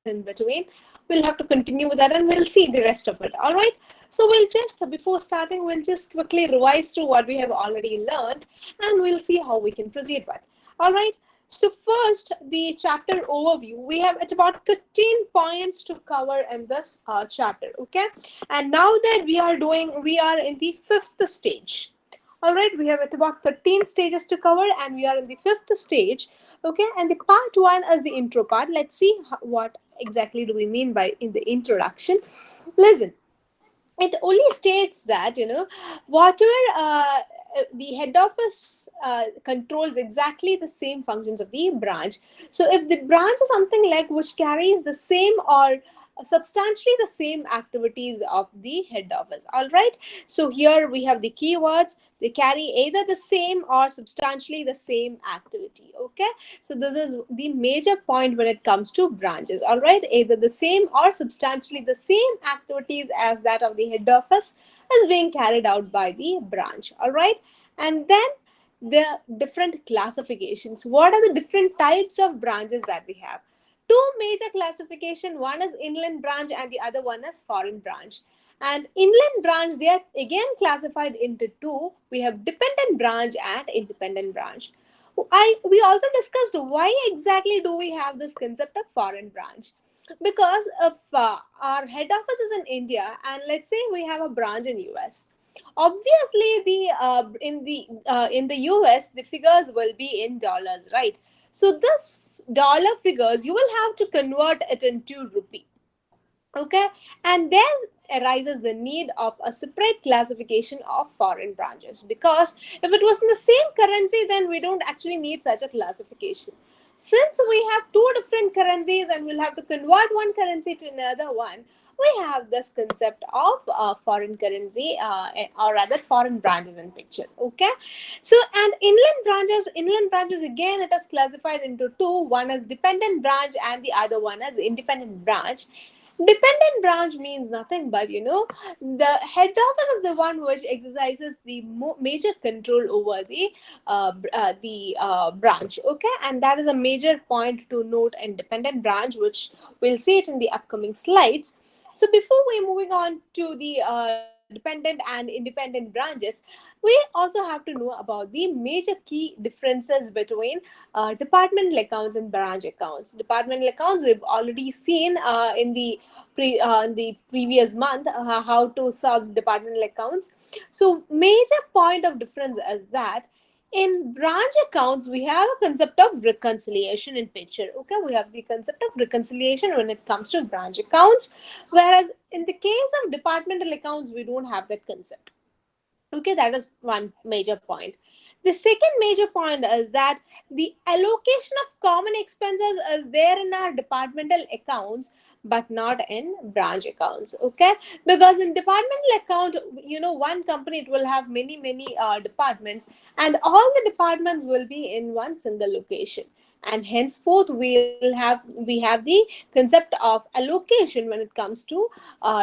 in between. We'll have to continue with that and we'll see the rest of it. All right. So we'll just, before starting, we'll just quickly revise through what we have already learned and we'll see how we can proceed with. All right. So first, the chapter overview. We have at about 13 points to cover in this chapter. Okay. And now that we are in the fifth stage. All right, we have at about 13 stages to cover and we are in the fifth stage. Okay, and the part one is the intro part. Let's see what exactly do we mean by in the introduction. Listen, it only states that, whatever the head office controls exactly the same functions of the branch. So if the branch is something like which carries the same or substantially the same activities of the head office. All right, so here we have the keywords. They carry either the same or substantially the same activity. Okay, so this is the major point when it comes to branches. All right, either the same or substantially the same activities as that of the head office is being carried out by the branch. All right, and then the different classifications. What are the different types of branches that we have? Two major classification. One is inland branch and the other one is foreign branch. And inland branch, they are again classified into two. We have dependent branch and independent branch. We also discussed why exactly do we have this concept of foreign branch. Because if our head office is in India and let's say we have a branch in US, obviously the in the US the figures will be in dollars, right? So this dollar figures you will have to convert it into rupee. Okay, and then arises the need of a separate classification of foreign branches, because if it was in the same currency then we don't actually need such a classification. Since we have two different currencies and we'll have to convert one currency to another one, we have this concept of foreign currency or rather foreign branches in picture. Okay, so and inland branches again it is classified into two. One is dependent branch and the other one is independent branch. Dependent branch means nothing but, the head office is the one which exercises the major control over the branch. Okay, and that is a major point to note in dependent branch, which we'll see it in the upcoming slides. So before we moving on to the dependent and independent branches, we also have to know about the major key differences between departmental accounts and branch accounts. Departmental accounts we've already seen in the previous month how to solve departmental accounts. So major point of difference is that in branch accounts we have a concept of reconciliation in picture. Okay, we have the concept of reconciliation when it comes to branch accounts, whereas in the case of departmental accounts we don't have that concept. Okay, that is one major point. The second major point is that the allocation of common expenses is there in our departmental accounts but not in branch accounts. Okay, because in departmental account, one company it will have many departments, and all the departments will be in one single location, and henceforth we have the concept of allocation when it comes to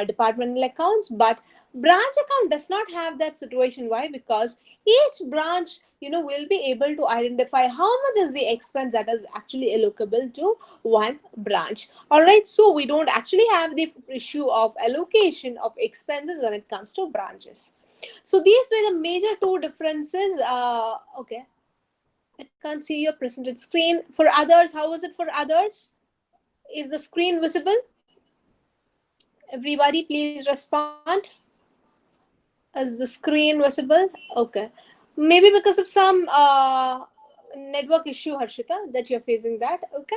departmental accounts. But branch account does not have that situation. Why? Because each branch will be able to identify how much is the expense that is actually allocable to one branch. All right, so we don't actually have the issue of allocation of expenses when it comes to branches. So these were the major two differences. Okay, I can't see your presented screen. For others, how was it for others? Is the screen visible? Everybody please respond. Is the screen visible? Okay. Maybe because of some network issue, Harshita, that you're facing that. Okay.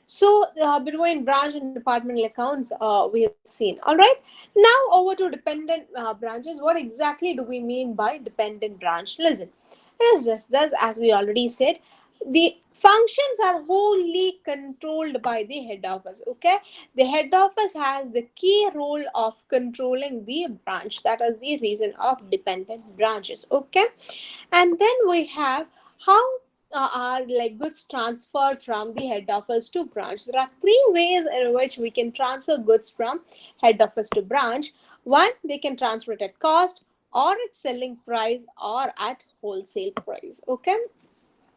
So between branch and departmental accounts, we have seen. All right. Now over to dependent branches. What exactly do we mean by dependent branch? Listen, it is just this, as we already said, the functions are wholly controlled by the head office. Okay, the head office has the key role of controlling the branch. That is the reason of dependent branches. Okay, and then we have how are like goods transferred from the head office to branch. There are three ways in which we can transfer goods from head office to branch. One, they can transfer it at cost, or at selling price, or at wholesale price. Okay,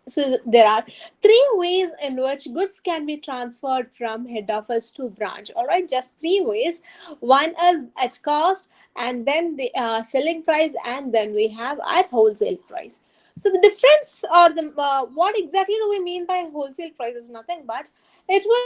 So there are three ways in which goods can be transferred from head office to branch. All right, just three ways. One is at cost, and then the selling price, and then we have at wholesale price. So the difference, or the what exactly do we mean by wholesale price is nothing but it will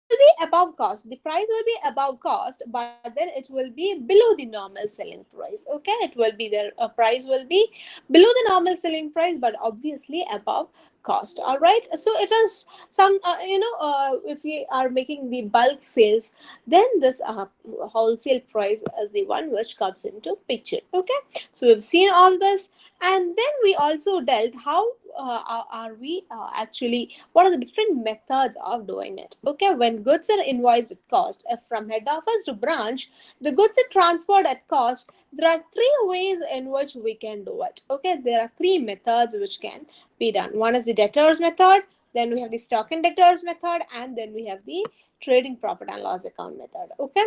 be above cost. The price will be above cost, but then it will be below the normal selling price. Okay, it will be their price will be below the normal selling price, but obviously above cost. All right, so it is some if we are making the bulk sales, then this wholesale price is the one which comes into picture. Okay, so we've seen all this, and then we also dealt how are we actually, what are the different methods of doing it. Okay, when goods are invoiced at cost, from head office to branch, the goods are transferred at cost. There are three ways in which we can do it. Okay, there are three methods which can be done. One is the debtors method, then we have the stock and debtors method, and then we have the trading profit and loss account method. Okay,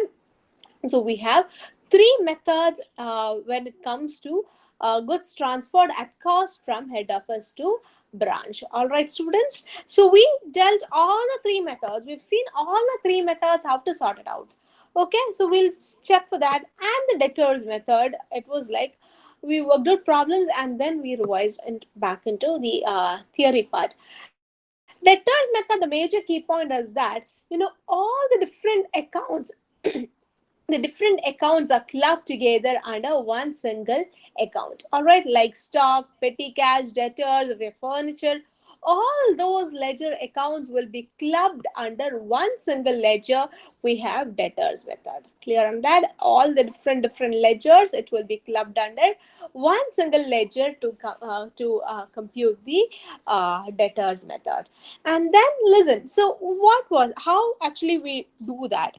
so we have three methods when it comes to goods transferred at cost from head office to branch. All right, students. So we dealt all the three methods. We've seen all the three methods, how to sort it out. Okay, so we'll check for that. And the debtors method, it was like we worked out problems and then we revised and back into the theory part. Debtors method, the major key point is that all the different accounts the different accounts are clubbed together under one single account. All right, like stock, petty cash, debtors, of your furniture, all those ledger accounts will be clubbed under one single ledger. We have debtors method. Clear on that? All the different ledgers, it will be clubbed under one single ledger to compute the debtors method. And then listen. So what was how actually we do that?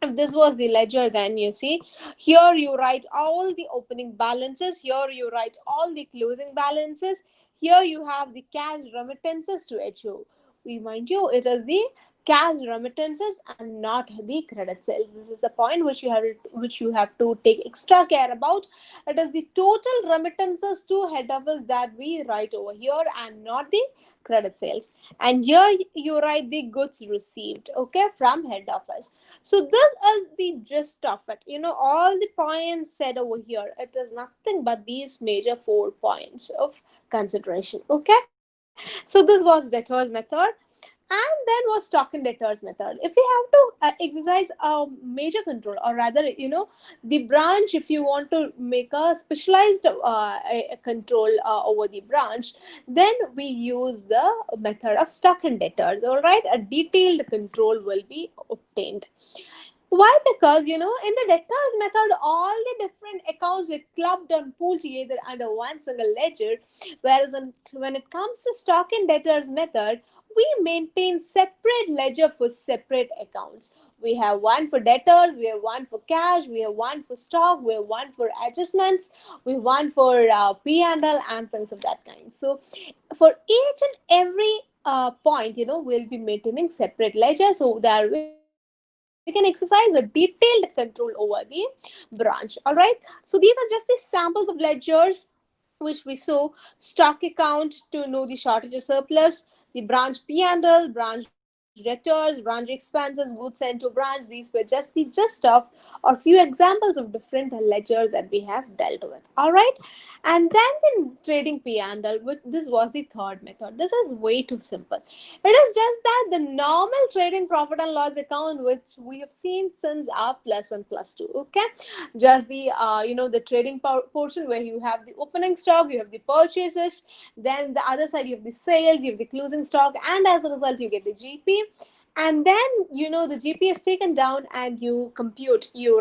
If this was the ledger, then you see here you write all the opening balances, here you write all the closing balances, here you have the cash remittances to HO. Remind you, it is the cash remittances and not the credit sales. This is the point which you have to take extra care about. It is the total remittances to head office that we write over here and not the credit sales. And here you write the goods received, okay, from head office. So this is the gist of it. All the points said over here, it is nothing but these major 4 points of consideration. Okay, so this was debtors method, and then was stock and debtors method. If we have to exercise a major control, or rather the branch, if you want to make a specialized a control over the branch, then we use the method of stock and debtors. All right, a detailed control will be obtained. Why? Because in the debtors method, all the different accounts are clubbed and pooled together under one single ledger, whereas when it comes to stock and debtors method, we maintain separate ledger for separate accounts. We have one for debtors, we have one for cash, we have one for stock, we have one for adjustments, we have one for P&L and things of that kind. So for each and every point, we'll be maintaining separate ledger, so that we can exercise a detailed control over the branch. All right, so these are just the samples of ledgers which we saw. Stock account to know the shortage or surplus, the branch P&L, branch debtors, branch expenses, goods sent to branch. These were just the gist of or few examples of different ledgers that we have dealt with. All right, and then the trading P&L, which this was the third method. This is way too simple. It is just that the normal trading profit and loss account, which we have seen since our +1 +2. Okay, just the the trading portion where you have the opening stock, you have the purchases, then the other side you have the sales, you have the closing stock, and as a result you get the GP. And then the GP is taken down and you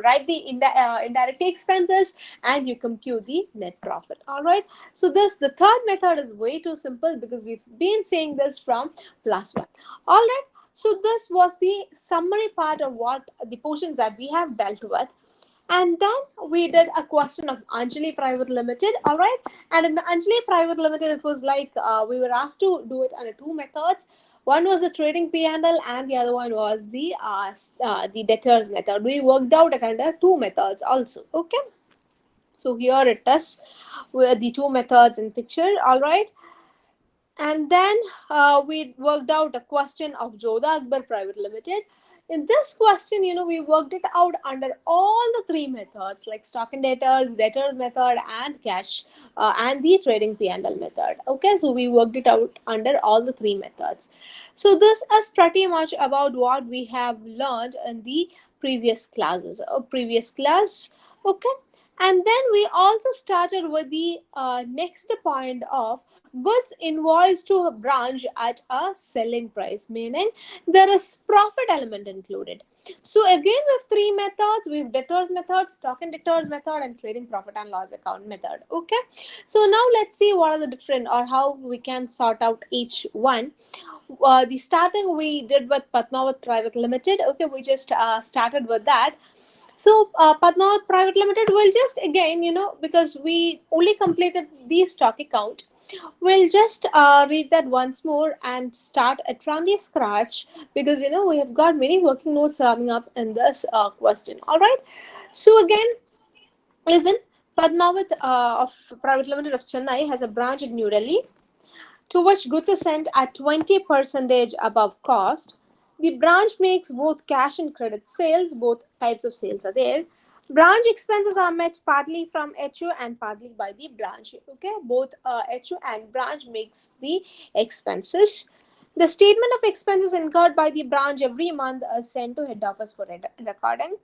write the indirect expenses and you compute the net profit. All right, so the third method is way too simple because we've been saying this from +1. All right, so this was the summary part of what the portions that we have dealt with. And then we did a question of Anjali Private Limited. All right, and in the Anjali Private Limited, it was like we were asked to do it under two methods. One was the trading P&L and the other one was the debtors method. We worked out under two methods also. Okay, so here it is with the two methods in picture. All right, And then we worked out a question of Jodha Akbar Private Limited. In this question, we worked it out under all the three methods like stock and debtors method, and cash, and the trading P&L method. Okay, so we worked it out under all the three methods. So this is pretty much about what we have learned in the previous classes. Previous class, okay. And then we also started with the next point of goods invoiced to a branch at a selling price, meaning there is profit element included. So again, we have three methods. We have debtors method, stock and debtors method, and trading profit and loss account method. Okay. So now let's see what are the different, or how we can sort out each one. The starting we did with Padmavat Private Limited. Okay, we just started with that. So Padmavat Private Limited will just again, because we only completed the stock account, we'll just read that once more and start it from the scratch, because we have got many working notes coming up in this question. All right. So again, listen, Padmavat of Private Limited of Chennai has a branch in New Delhi, to which goods are sent at 20% above cost. The branch makes both cash and credit sales. Both types of sales are there. Branch expenses are met partly from HU and partly by the branch. Okay, both HU and branch makes the expenses. The statement of expenses incurred by the branch every month is sent to head office for recording.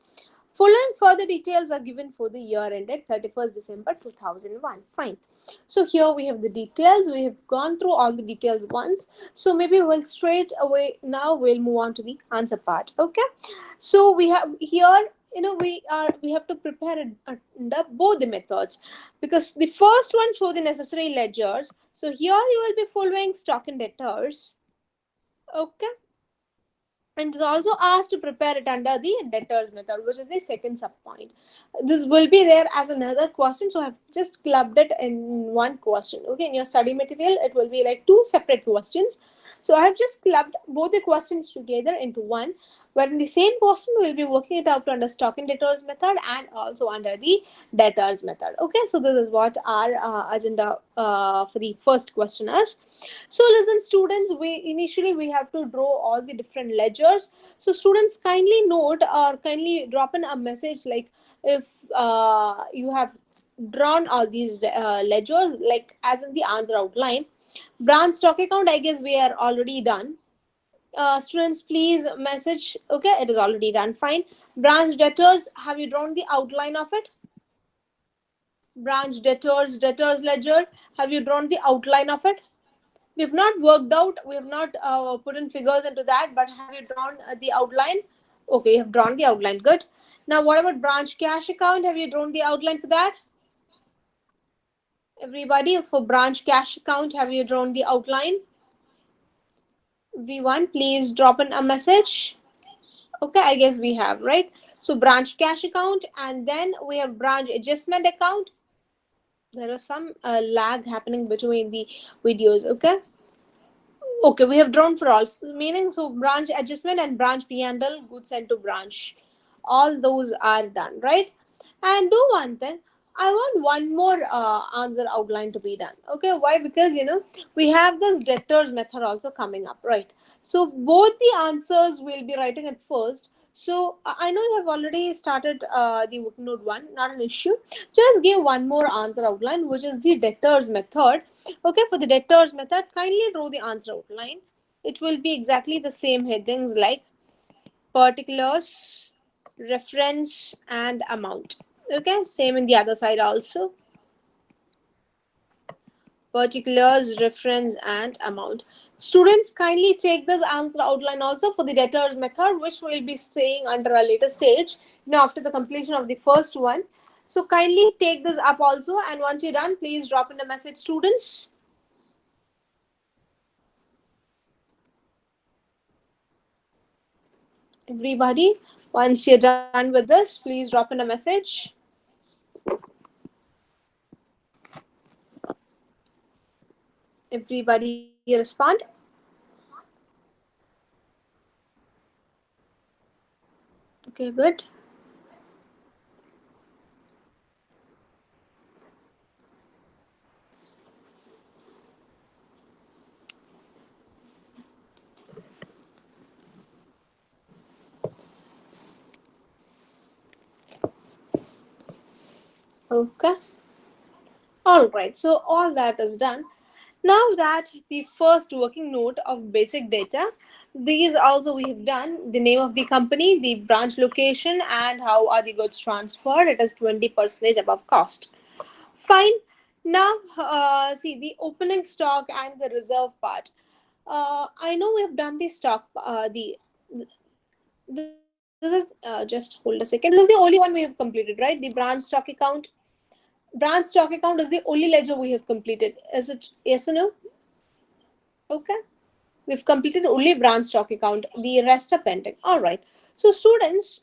Following further details are given for the year ended 31st December 2001. Fine. So here we have the details. We have gone through all the details once. So maybe we'll straight away now we'll move on to the answer part. Okay. So we have here, we have to prepare it under both the methods, because the first one show the necessary ledgers. So here you will be following stock and debtors. Okay. And it is also asked to prepare it under the debtors method, which is the second subpoint. This will be there as another question, so I've just clubbed it in one question. Okay, in your study material, it will be like two separate questions. So I have just clubbed both the questions together into one, where in the same question we'll be working it out under stock and debtors method and also under the debtors method. Okay, so this is what our agenda for the first question is. So listen, students, we have to draw all the different ledgers. So students, kindly note or kindly drop in a message, like if you have drawn all these ledgers, like as in the answer outline. Branch stock account, I guess we are already done. Students, please message. Okay, it is already done. Fine. Branch debtors, have you drawn the outline of it? Branch debtors ledger, have you drawn the outline of it? We've not worked out, we have not put in figures into that, but have you drawn the outline? Okay, you have drawn the outline. Good. Now, what about branch cash account? Have you drawn the outline for that? Everybody, for branch cash account, have you drawn the outline? Everyone, please drop in a message. Okay, I guess we have, right? So branch cash account, and then we have branch adjustment account. There is some lag happening between the videos. Okay. Okay, we have drawn for all, meaning so branch adjustment and branch P&L, goods sent to branch. All those are done, right? And do one thing. I want one more answer outline to be done. Okay, why? Because we have this debtors method also coming up, right? So both the answers we'll be writing at first. So I know you have already started the working note one, not an issue. Just give one more answer outline, which is the debtors method. Okay, for the debtors method, kindly draw the answer outline. It will be exactly the same headings like particulars, reference, and amount. Okay, same in the other side also. Particulars, reference, and amount. Students, kindly take this answer outline also for the debtors method, which we'll be saying under a later stage, after the completion of the first one. So kindly take this up also, and once you're done, please drop in a message, students. Everybody, once you're done with this, please drop in a message. Everybody respond. Okay, good. Okay. All right. So all that is done. Now that the first working note of basic data, these also we have done the name of the company, the branch location, and how are the goods transferred. It is 20% above cost. Fine. Now, see the opening stock and the reserve part. I know we have done the stock. This is just hold a second. This is the only one we have completed, right? The branch stock account. Branch stock account is the only ledger we have completed. Is it yes or no? Okay. We've completed only branch stock account. The rest are pending. All right. So students,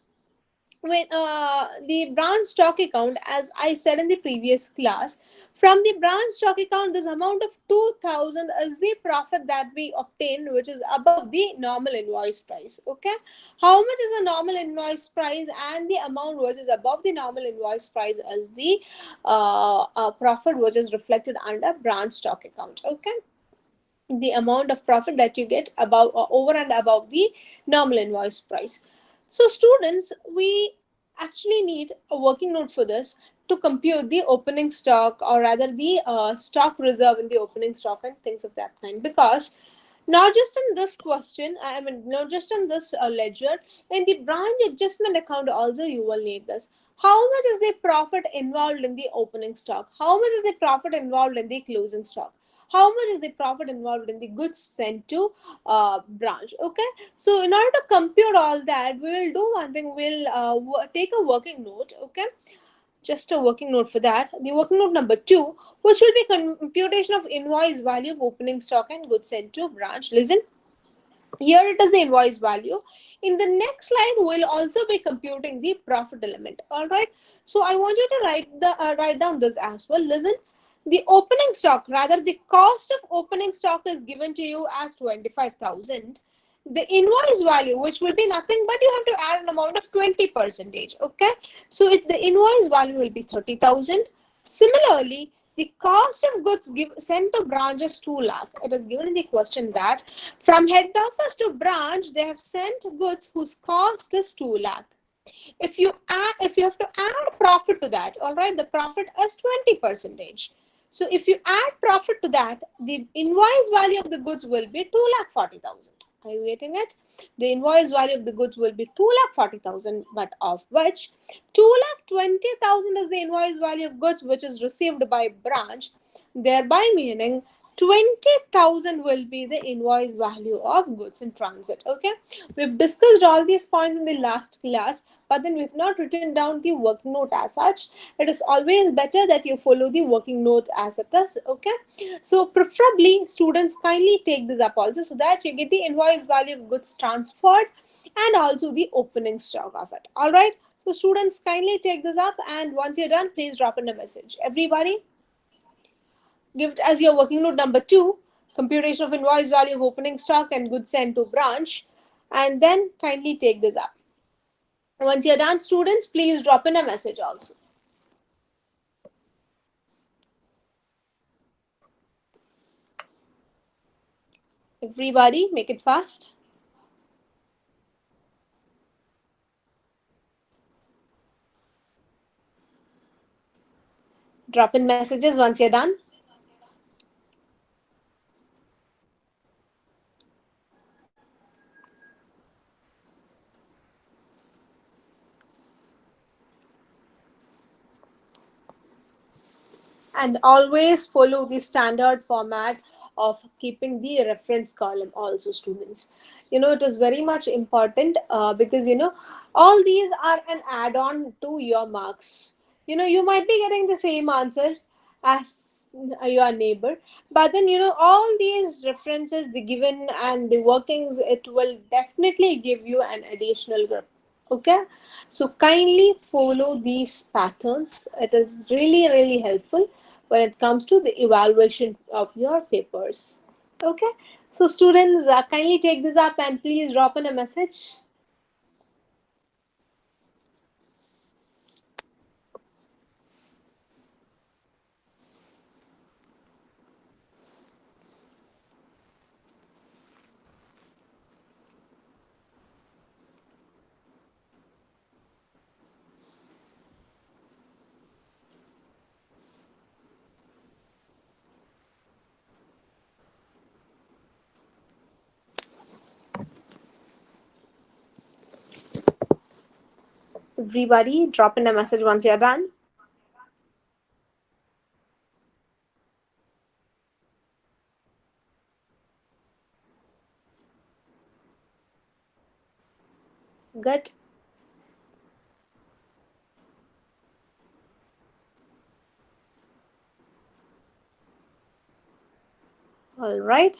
when the branch stock account, as I said in the previous class, from the branch stock account, this amount of 2000 is the profit that we obtained, which is above the normal invoice price. Okay, how much is the normal invoice price, and the amount which is above the normal invoice price is the profit which is reflected under branch stock account. Okay, the amount of profit that you get above or over and above the normal invoice price. So students, we actually need a working note for this to compute the opening stock, or rather the stock reserve in the opening stock and things of that kind, because not just in this question, I mean, not just in this ledger, in the branch adjustment account also you will need this. How much is the profit involved in the opening stock? How much is the profit involved in the closing stock? How much is the profit involved in the goods sent to branch? Okay, so in order to compute all that, we will do one thing. We'll take a working note. Okay, just a working note for that. The working note number 2, which will be computation of invoice value of opening stock and goods sent to branch. Listen, here it is the invoice value. In the next slide, we'll also be computing the profit element. All right. So I want you to write down this as well. Listen, the opening stock, rather the cost of opening stock is given to you as 25,000. The invoice value, which will be nothing but you have to add an amount of 20%. Okay. So the invoice value will be 30,000. Similarly, the cost of goods sent to branch is 2 lakh. It is given in the question that from head office to branch, they have sent goods whose cost is 2 lakh. If you have to add profit to that, all right, the profit is 20%. So if you add profit to that, the invoice value of the goods will be 2,40,000. Are you getting it? The invoice value of the goods will be 2,40,000, but of which 2,20,000 is the invoice value of goods which is received by branch, thereby meaning 20,000 will be the invoice value of goods in transit. Okay, we've discussed all these points in the last class, but then we've not written down the working note as such. It is always better that you follow the working note as it is. Okay, so preferably students kindly take this up also, so that you get the invoice value of goods transferred and also the opening stock of it. All right, so students kindly take this up, and once you're done, please drop in a message. Everybody, give it as your working note number 2, computation of invoice value of opening stock and goods sent to branch, and then kindly take this up. Once you're done, students, please drop in a message also. Everybody, make it fast. Drop in messages once you're done. And always follow the standard format of keeping the reference column also, students. It is very much important, because all these are an add-on to your marks. You might be getting the same answer as your neighbor, but then all these references, the given and the workings, it will definitely give you an additional grip. Okay, so kindly follow these patterns. It is really helpful when it comes to the evaluation of your papers. Okay, so students, kindly take this up and please drop in a message. Everybody, drop in a message once you're done. Good. All right.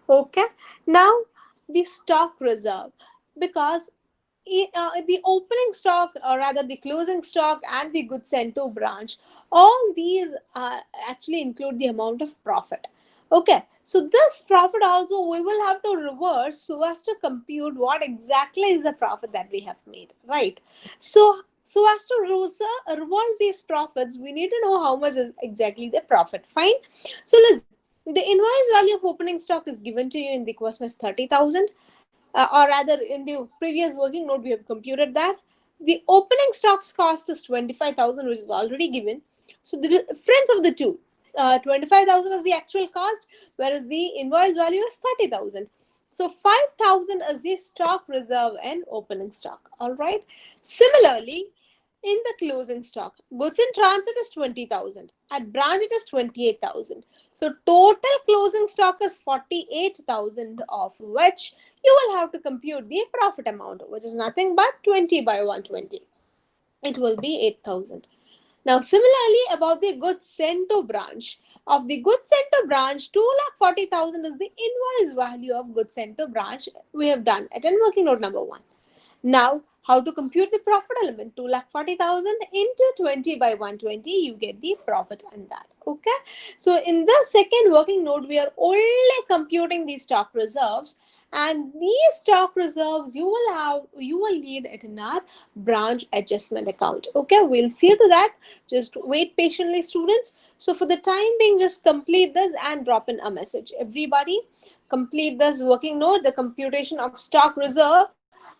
Okay. Now the stock reserve, because the opening stock, or rather the closing stock, and the goods sent to branch, all these actually include the amount of profit. Okay, so this profit also we will have to reverse so as to compute what exactly is the profit that we have made, right? So as to reverse these profits, we need to know how much is exactly the profit. Fine. So listen, the invoice value of opening stock is given to you in the question as 30,000, or rather in the previous working note we have computed that. The opening stocks cost is 25,000, which is already given. So the difference of the two, 25,000 is the actual cost, whereas the invoice value is 30,000. So 5,000 is the stock reserve and opening stock. All right. Similarly, in the closing stock, goods in transit is 20,000. At branch it is 28,000. So total closing stock is 48,000, of which you will have to compute the profit amount, which is nothing but 20 by 120. It will be 8,000. Now, similarly, about the goods sent to branch. Of the goods sent to branch, 2,40,000 is the invoice value of goods sent to branch. We have done at working note number 1. Now, how to compute the profit element? 2,40,000 into 20 by 120, you get the profit on that. Okay. So in the second working note, we are only computing the stock reserves, and these stock reserves you will need it in our branch adjustment account. Okay, we'll see to that. Just wait patiently, students. So for the time being, just complete this and drop in a message. Everybody, complete this working note, the computation of stock reserve,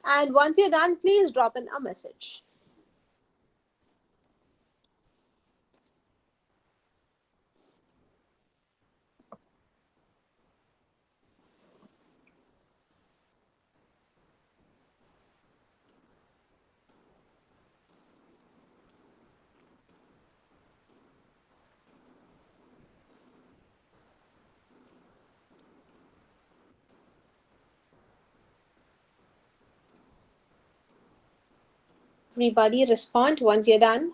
and once you're done, please drop in a message. Everybody respond once you're done.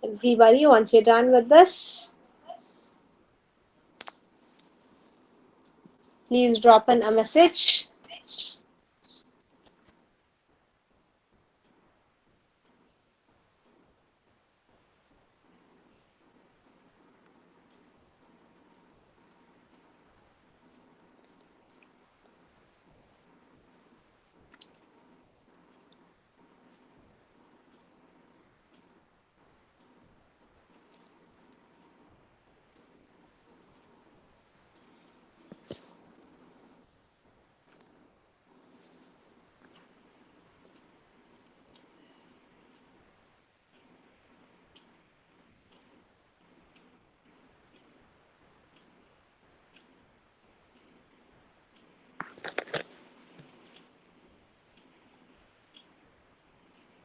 Everybody, once you're done with this, please drop in a message.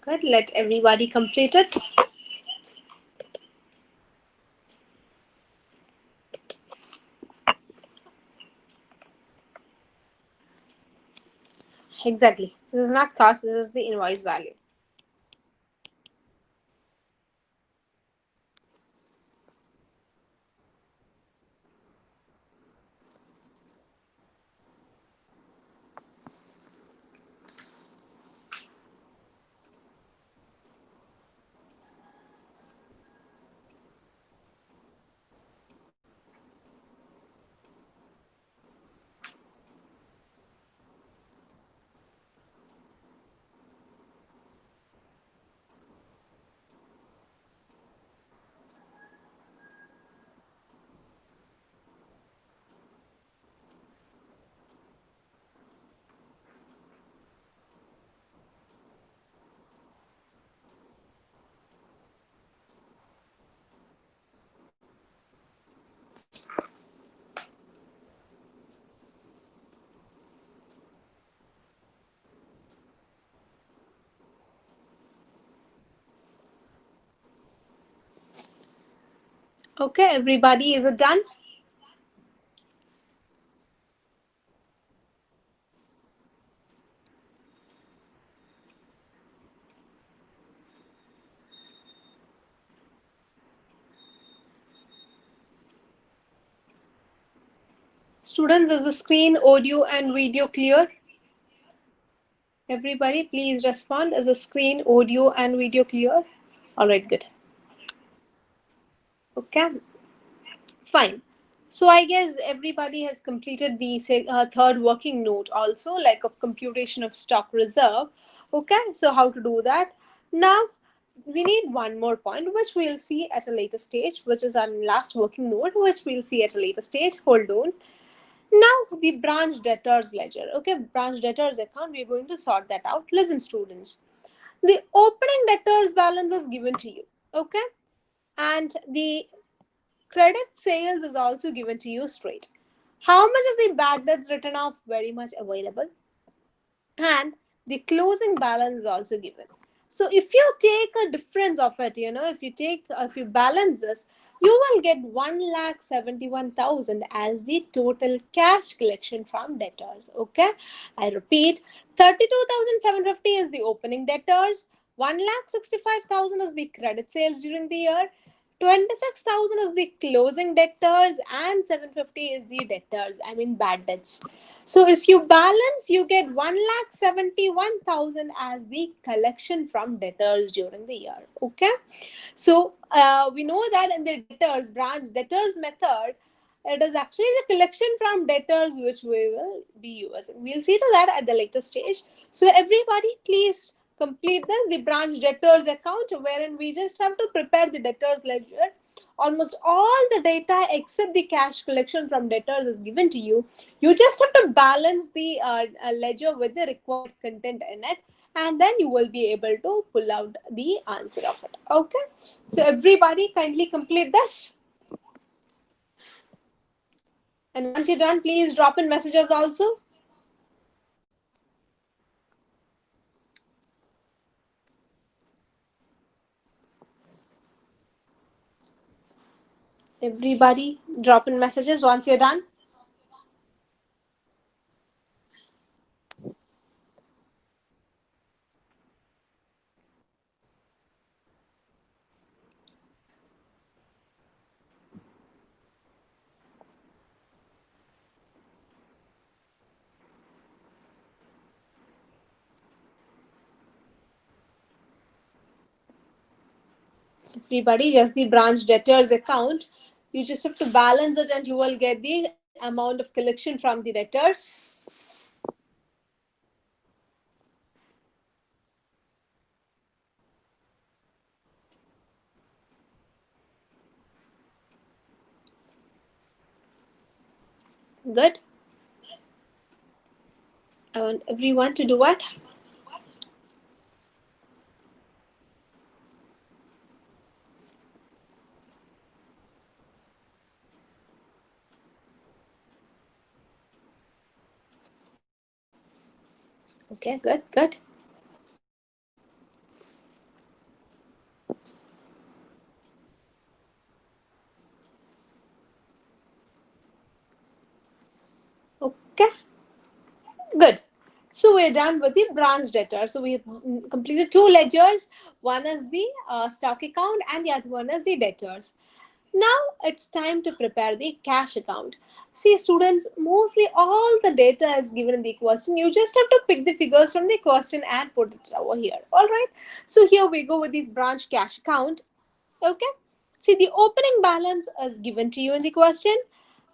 Good. Let everybody complete it. Exactly. This is not cost, this is the invoice value. Okay, everybody, is it done? Students, is the screen, audio, and video clear? Everybody, please respond. Is the screen, audio, and video clear? All right, good. Okay, fine. So I guess everybody has completed the third working note also, like of computation of stock reserve. Okay, so how to do that? Now, we need one more point, which we'll see at a later stage, which is our last working note, which we'll see at a later stage. Hold on. Now, the branch debtors ledger. Okay, branch debtors account, we're going to sort that out. Listen, students. The opening debtors balance is given to you. Okay, and the credit sales is also given to you straight. How much is the bad debts written off? Very much available. And the closing balance is also given. So if you take a difference of it, if you balance this, you will get 1,71,000 as the total cash collection from debtors. Okay, I repeat, 32,750 is the opening debtors, 1,65,000 is the credit sales during the year, 26,000 is the closing debtors, and 750 is the debtors, I mean bad debts. So if you balance, you get 1,71,000 as the collection from debtors during the year. Okay. So we know that in the debtors branch debtors method, it is actually the collection from debtors which we will be using. We'll see to that at the later stage. So everybody, please complete this, the branch debtors account, wherein we just have to prepare the debtors ledger. Almost all the data except the cash collection from debtors is given to you. You just have to balance the ledger with the required content in it, and then you will be able to pull out the answer of it. Okay, so everybody kindly complete this, and once you're done, please drop in messages also. Everybody drop in messages once you're done. Everybody, just the branch debtors account, you just have to balance it and you will get the amount of collection from the debtors. Good. I want everyone to do what? Okay, good, good. Okay, good. So we're done with the branch debtor. So we've completed two ledgers. One is the stock account and the other one is the debtors. Now it's time to prepare the cash account. See students, mostly all the data is given in the question. You just have to pick the figures from the question and put it over here. Alright. So here we go with the branch cash account. Okay. See, the opening balance is given to you in the question.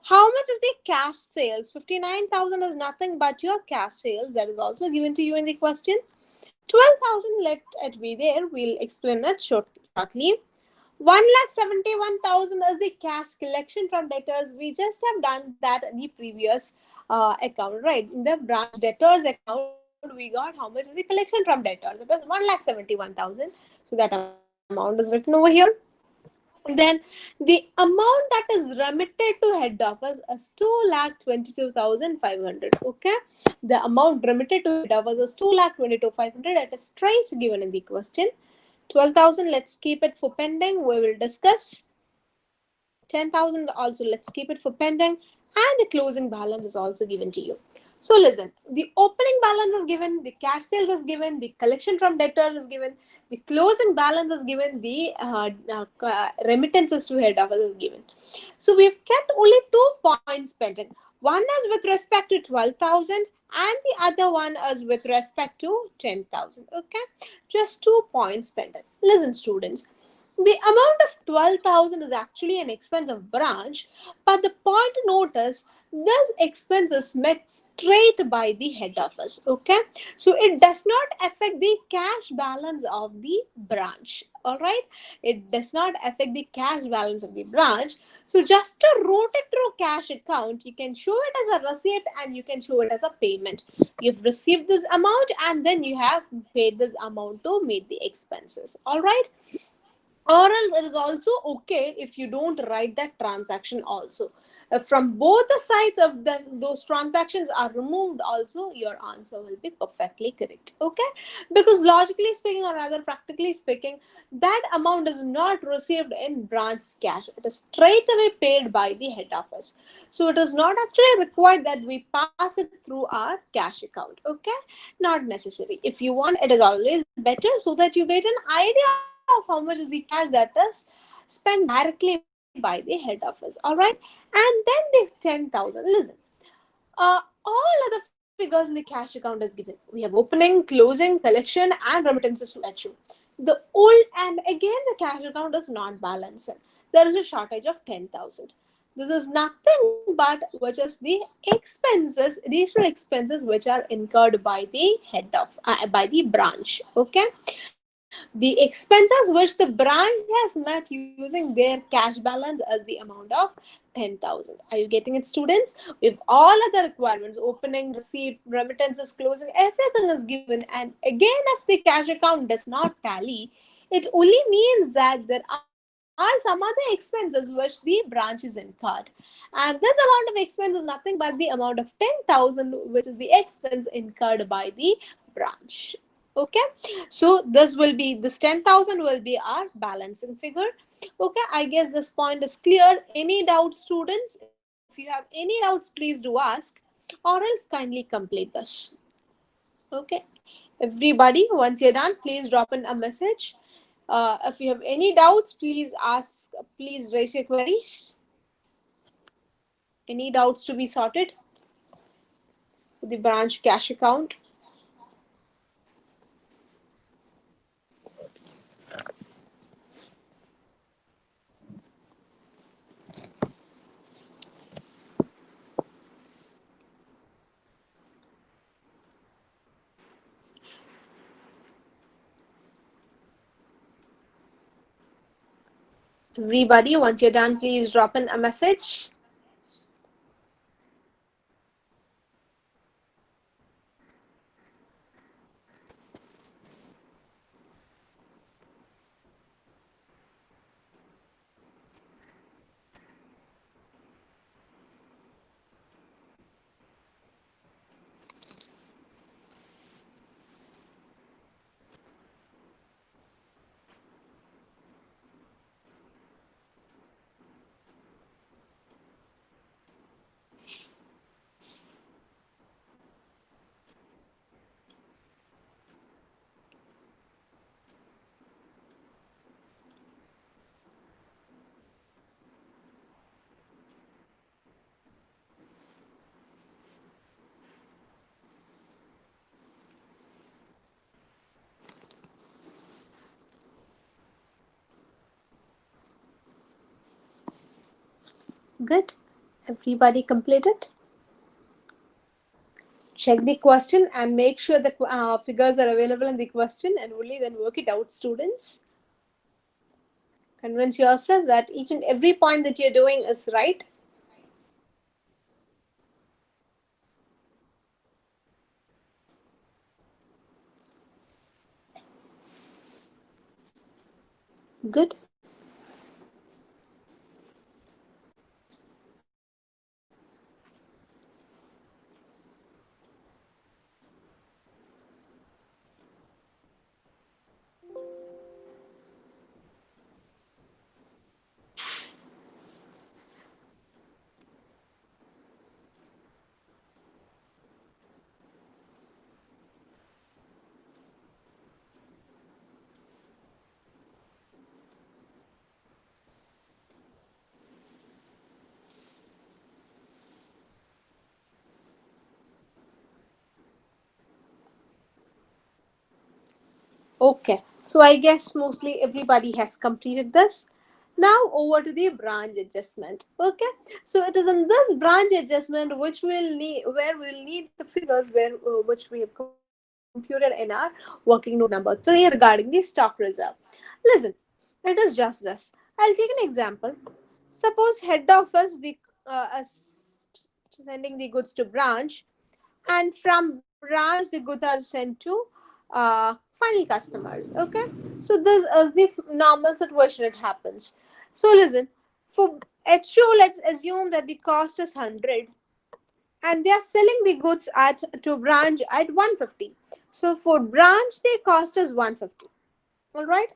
How much is the cash sales? 59,000 is nothing but your cash sales. That is also given to you in the question. 12,000, let it be there. We'll explain it shortly. 1,71,000 is the cash collection from debtors. We just have done that in the previous account, right? In the branch debtors account, we got how much is the collection from debtors. It is 1,71,000. So that amount is written over here. Then the amount that is remitted to head office is 2,22,500. Okay, the amount remitted to head office is 2,22,500. It is straight given in the question. 12,000, let's keep it for pending. We will discuss. 10,000 also, let's keep it for pending. And the closing balance is also given to you. So listen, the opening balance is given, the cash sales is given, the collection from debtors is given, the closing balance is given, the remittances to head office is given. So we've kept only 2 points pending. One is with respect to 12,000 and the other one is with respect to 10,000. Okay, just 2 points pending. Listen students, the amount of 12,000 is actually an expense of branch, but the point to note is this expense is met straight by the head office. Okay, so it does not affect the cash balance of the branch. All right, it does not affect the cash balance of the branch. So just to route it through cash account, you can show it as a receipt and you can show it as a payment. You've received this amount and then you have paid this amount to meet the expenses. All right. Or else it is also okay if you don't write that transaction also. From both the sides of those transactions are removed also, your answer will be perfectly correct. Okay, because logically speaking or rather practically speaking, that amount is not received in branch cash. It is straight away paid by the head office. So it is not actually required that we pass it through our cash account. Okay, not necessary. If you want, it is always better so that you get an idea of how much is the cash that is spent directly by the head office. All right, and then the 10,000. Listen, all other figures in the cash account is given. We have opening, closing, collection, and remittances to HU. The old and again the cash account is not balancing. There is a shortage of 10,000. This is nothing but which is the expenses, additional expenses which are incurred by the head of by the branch. Okay, the expenses which the branch has met using their cash balance as the amount of 10,000. Are you getting it, students? If all other requirements, opening, receipt, remittances, closing, everything is given, and again, if the cash account does not tally, it only means that there are some other expenses which the branch is incurred. And this amount of expense is nothing but the amount of 10,000, which is the expense incurred by the branch. Okay, so this 10,000 will be our balancing figure. Okay, I guess this point is clear. Any doubts, students? If you have any doubts, please do ask, or else kindly complete this. Okay, everybody, once you're done, please drop in a message. If you have any doubts, please ask, please raise your queries. Any doubts to be sorted with the branch cash account? Everybody, once you're done, please drop in a message. Good. Everybody completed? Check the question and make sure the figures are available in the question and only then work it out, students. Convince yourself that each and every point that you're doing is right. Good. Okay, so I guess mostly everybody has completed this. Now over to the branch adjustment. Okay, so it is in this branch adjustment which we'll need, where we'll need the figures where which we have computed in our working note number 3 regarding the stock reserve. Listen, it is just this. I'll take an example. Suppose head office the sending the goods to branch, and from branch the goods are sent to final customers. Okay, so this is the normal situation it happens. So listen, for HO, let's assume that the cost is 100 and they are selling the goods at to branch at 150. So for branch the cost is 150. All right,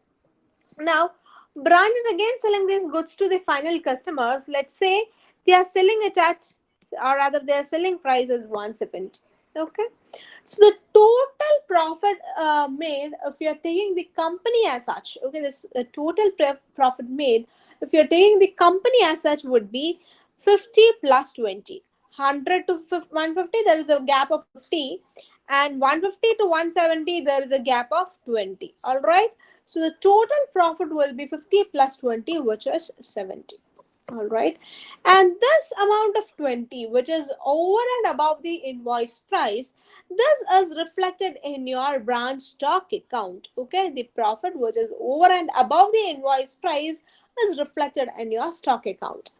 now branch is again selling these goods to the final customers. Let's say they are selling it at, or rather their selling price is 170. Okay, so the total profit made, if you are taking the company as such, okay, this total profit made, if you are taking the company as such, would be 50 plus 20. 100 to 150, there is a gap of 50, and 150 to 170, there is a gap of 20. All right. So the total profit will be 50 plus 20, which is 70. All right, and this amount of 20 which is over and above the invoice price, this is reflected in your branch stock account. Okay, the profit which is over and above the invoice price is reflected in your stock account,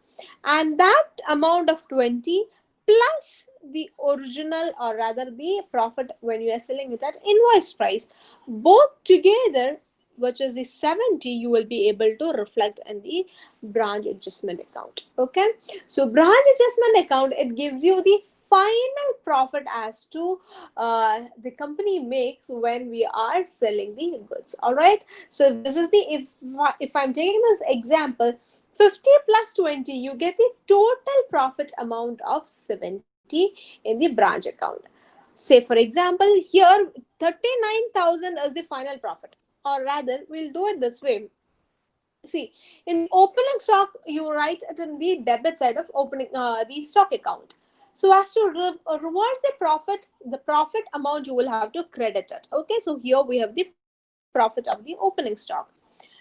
and that amount of 20 plus the original, or rather the profit when you are selling it at invoice price, both together, which is the 70, you will be able to reflect in the branch adjustment account. Okay, so branch adjustment account, it gives you the final profit as to the company makes when we are selling the goods. All right, so if this is the, if I'm taking this example, 50 plus 20, you get the total profit amount of 70 in the branch account. Say for example here 39,000 is the final profit, or rather we'll do it this way. See, in the opening stock, you write it in the debit side of opening the stock account. So as to reverse the profit amount you will have to credit it. Okay, so here we have the profit of the opening stock.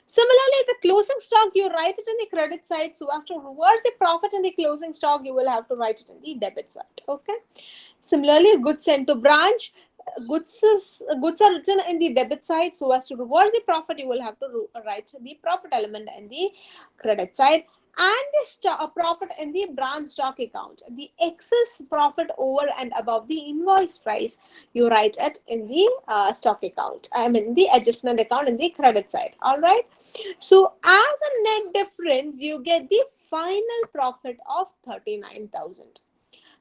Similarly, the closing stock, you write it in the credit side. So as to reverse the profit in the closing stock, you will have to write it in the debit side. Okay. Similarly, goods sent to branch, goods are written in the debit side. So as to reverse the profit, you will have to write the profit element in the credit side, and the profit in the branch stock account. The excess profit over and above the invoice price, you write it in the stock account. I mean the adjustment account in the credit side. All right. So as a net difference, you get the final profit of 39,000.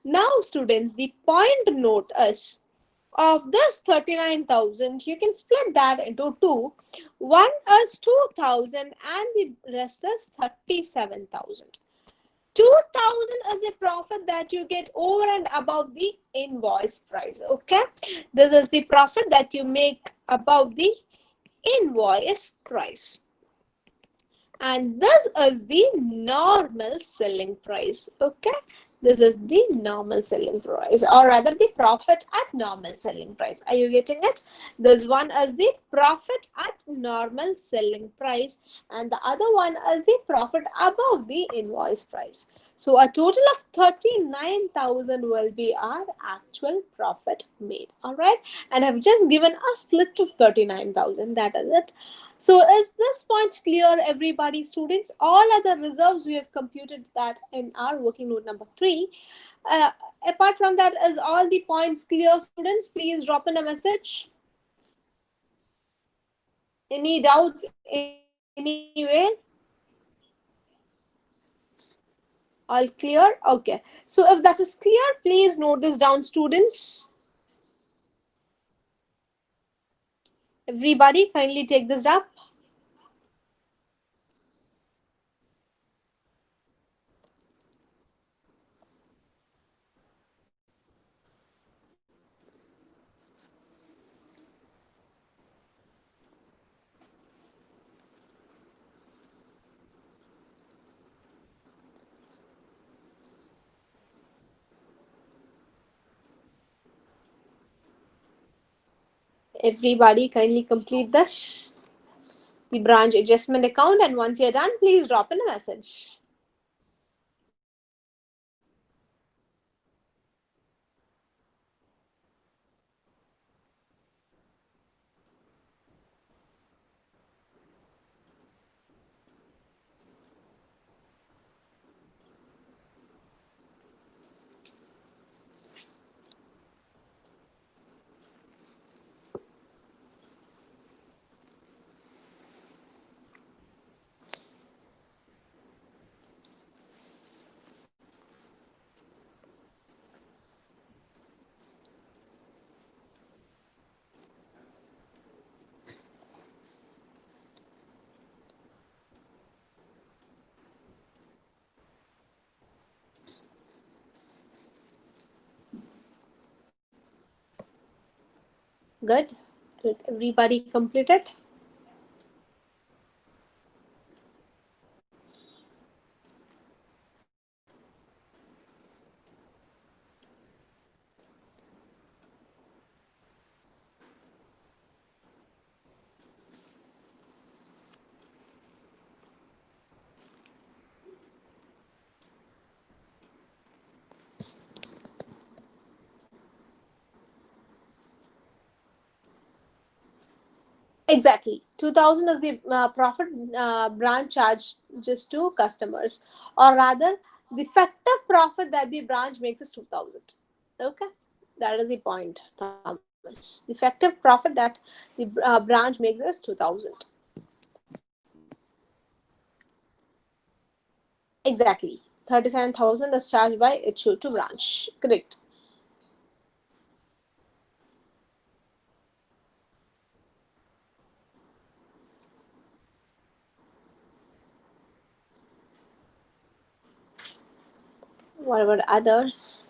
Now students, the point note is, of this 39,000, you can split that into two. One is 2,000 and the rest is 37,000. 2,000 is the profit that you get over and above the invoice price. Okay, this is the profit that you make above the invoice price, and this is the normal selling price. Okay, This is the normal selling price, or rather the profit at normal selling price. Are you getting it? This one is the profit at normal selling price, and the other one is the profit above the invoice price. So a total of 39,000 will be our actual profit made. All right, and I've just given a split of 39,000. That is it. So is this point clear, everybody, students? All other reserves we have computed that in our working note number 3. Uh, Apart from that, is all the points clear, students? Please drop in a message. Any doubts anywhere? All clear? Okay. So if that is clear, please note this down, students. Everybody, kindly take this up. Everybody, kindly complete this, the branch adjustment account, and once you're done, please drop in a message. Good. Did everybody complete it? Exactly. 2,000 is the profit branch charge just to customers, or rather, the effective profit that the branch makes is 2,000. Okay, that is the point, Thomas. The effective profit that the branch makes is 2,000. Exactly. 37,000 is charged by HO to branch. Correct. What about others?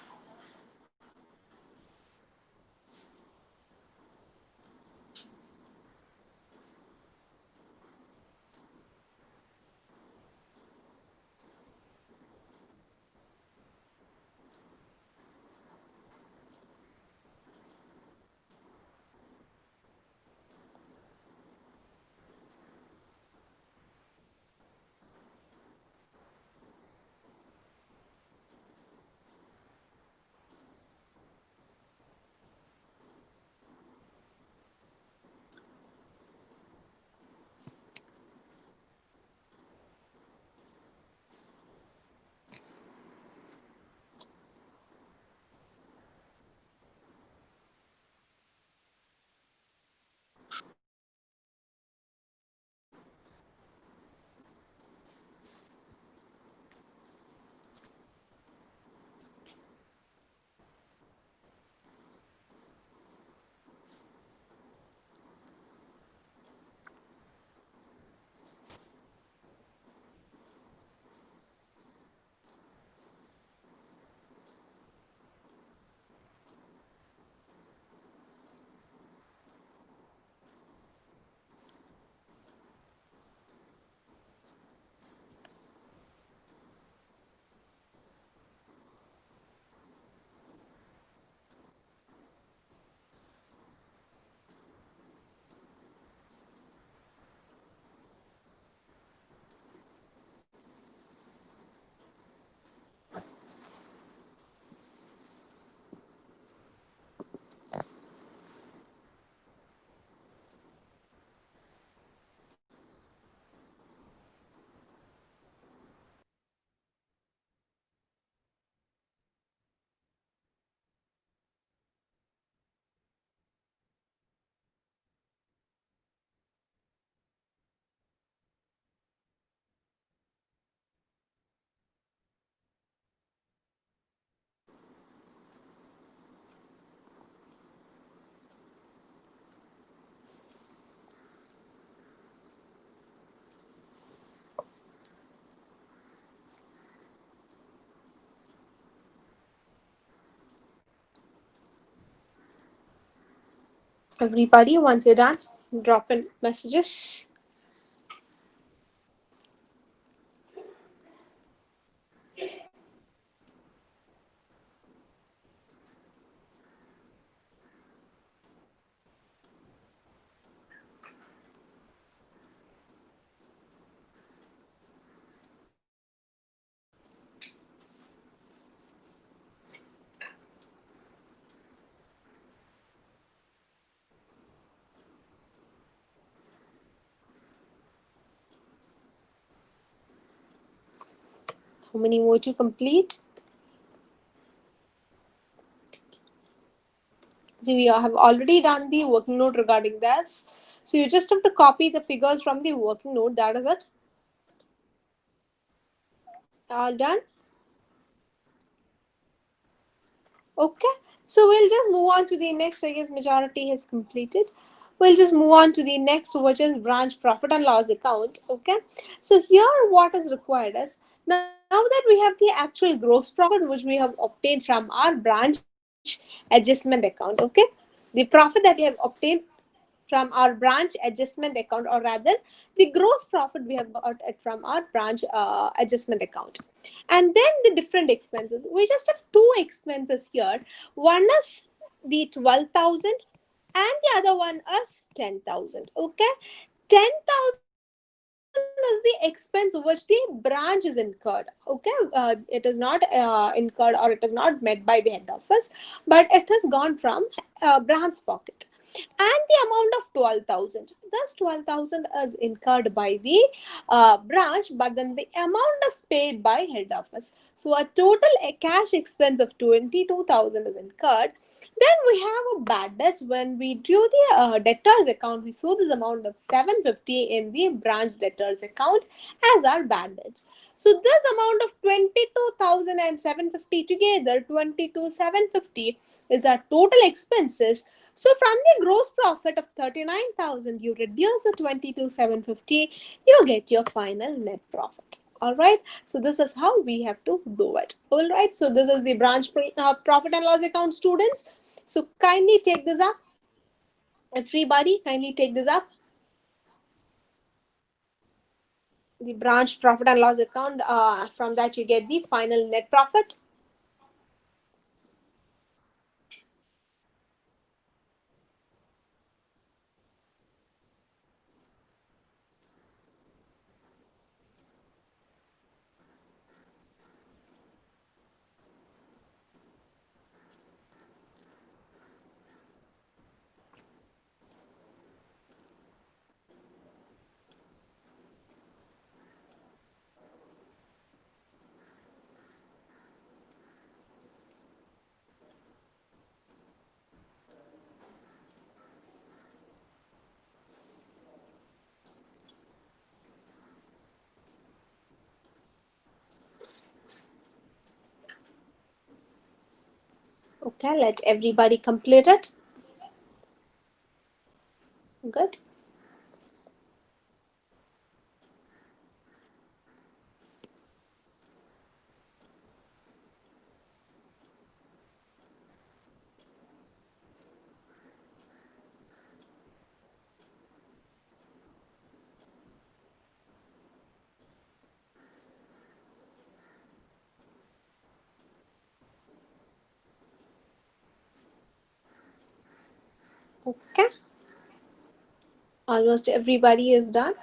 Everybody, once you're done, drop in messages. How many more to complete? See, we have already done the working note regarding this. So you just have to copy the figures from the working note. That is it. All done. Okay. So we'll just move on to the next. I guess majority has completed. We'll just move on to the next, which is branch profit and loss account. Okay. So here, what is required is, now that we have the actual gross profit which we have obtained from our branch adjustment account. Okay. The profit that we have obtained from our branch adjustment account, or rather the gross profit we have got it from our branch adjustment account. And then the different expenses, we just have two expenses here. One is the 12,000 and the other one is 10,000. Okay, 10,000 is the expense which the branch is incurred. Okay, it is not incurred, or it is not met by the head office, but it has gone from branch pocket. And the amount of 12,000, thus 12,000 is incurred by the branch, but then the amount is paid by head office. So a total cash expense of 22,000 is incurred. Then we have a bad debts. When we drew the debtors account, we saw this amount of 750 in the branch debtors account as our bad debts. So this amount of 22,000 and 750 together, 22,750 is our total expenses. So from the gross profit of 39,000, you reduce the 22,750, you get your final net profit. All right. So this is how we have to do it. All right. So this is the branch profit and loss account, students. So kindly take this up. Everybody, kindly take this up. The branch profit and loss account. From that you get the final net profit. Okay, let everybody complete it. Good. Okay. Almost everybody is done.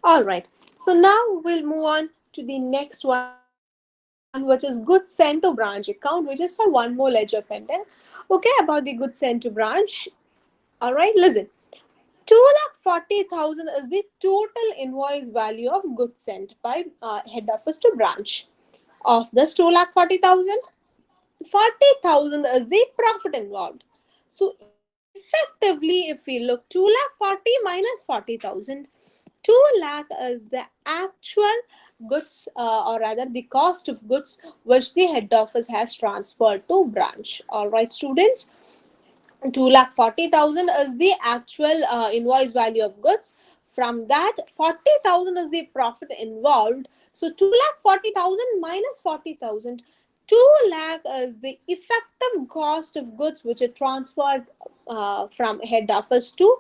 All right. So now we'll move on to the next one, which is goods sent to branch account. We just have one more ledger pending. Okay, about the goods sent to branch. All right, listen. 2,40,000 is the total invoice value of goods sent by head office to branch. Of this 2,40,000, 40,000 is the profit involved. So effectively, if we look, 2,40,000 minus 40,000, 2 lakh is the actual goods, or rather the cost of goods which the head office has transferred to branch. All right, students. 2,40,000 is the actual invoice value of goods. From that, 40,000 is the profit involved. So 2,40,000 minus 40,000. 2 lakh is the effective cost of goods which are transferred from head office to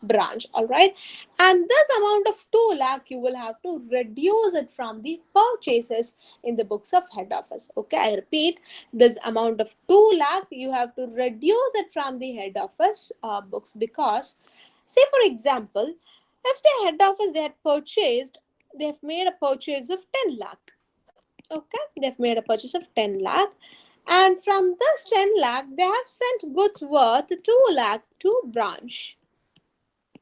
branch. All right, and this amount of 2 lakh you will have to reduce it from the purchases in the books of head office. Okay, I repeat, this amount of 2 lakh you have to reduce it from the head office books, because say for example, if the head office they had purchased, they have made a purchase of 10 lakh. Okay, they've made a purchase of 10 lakh, and from this 10 lakh they have sent goods worth 2 lakh to branch.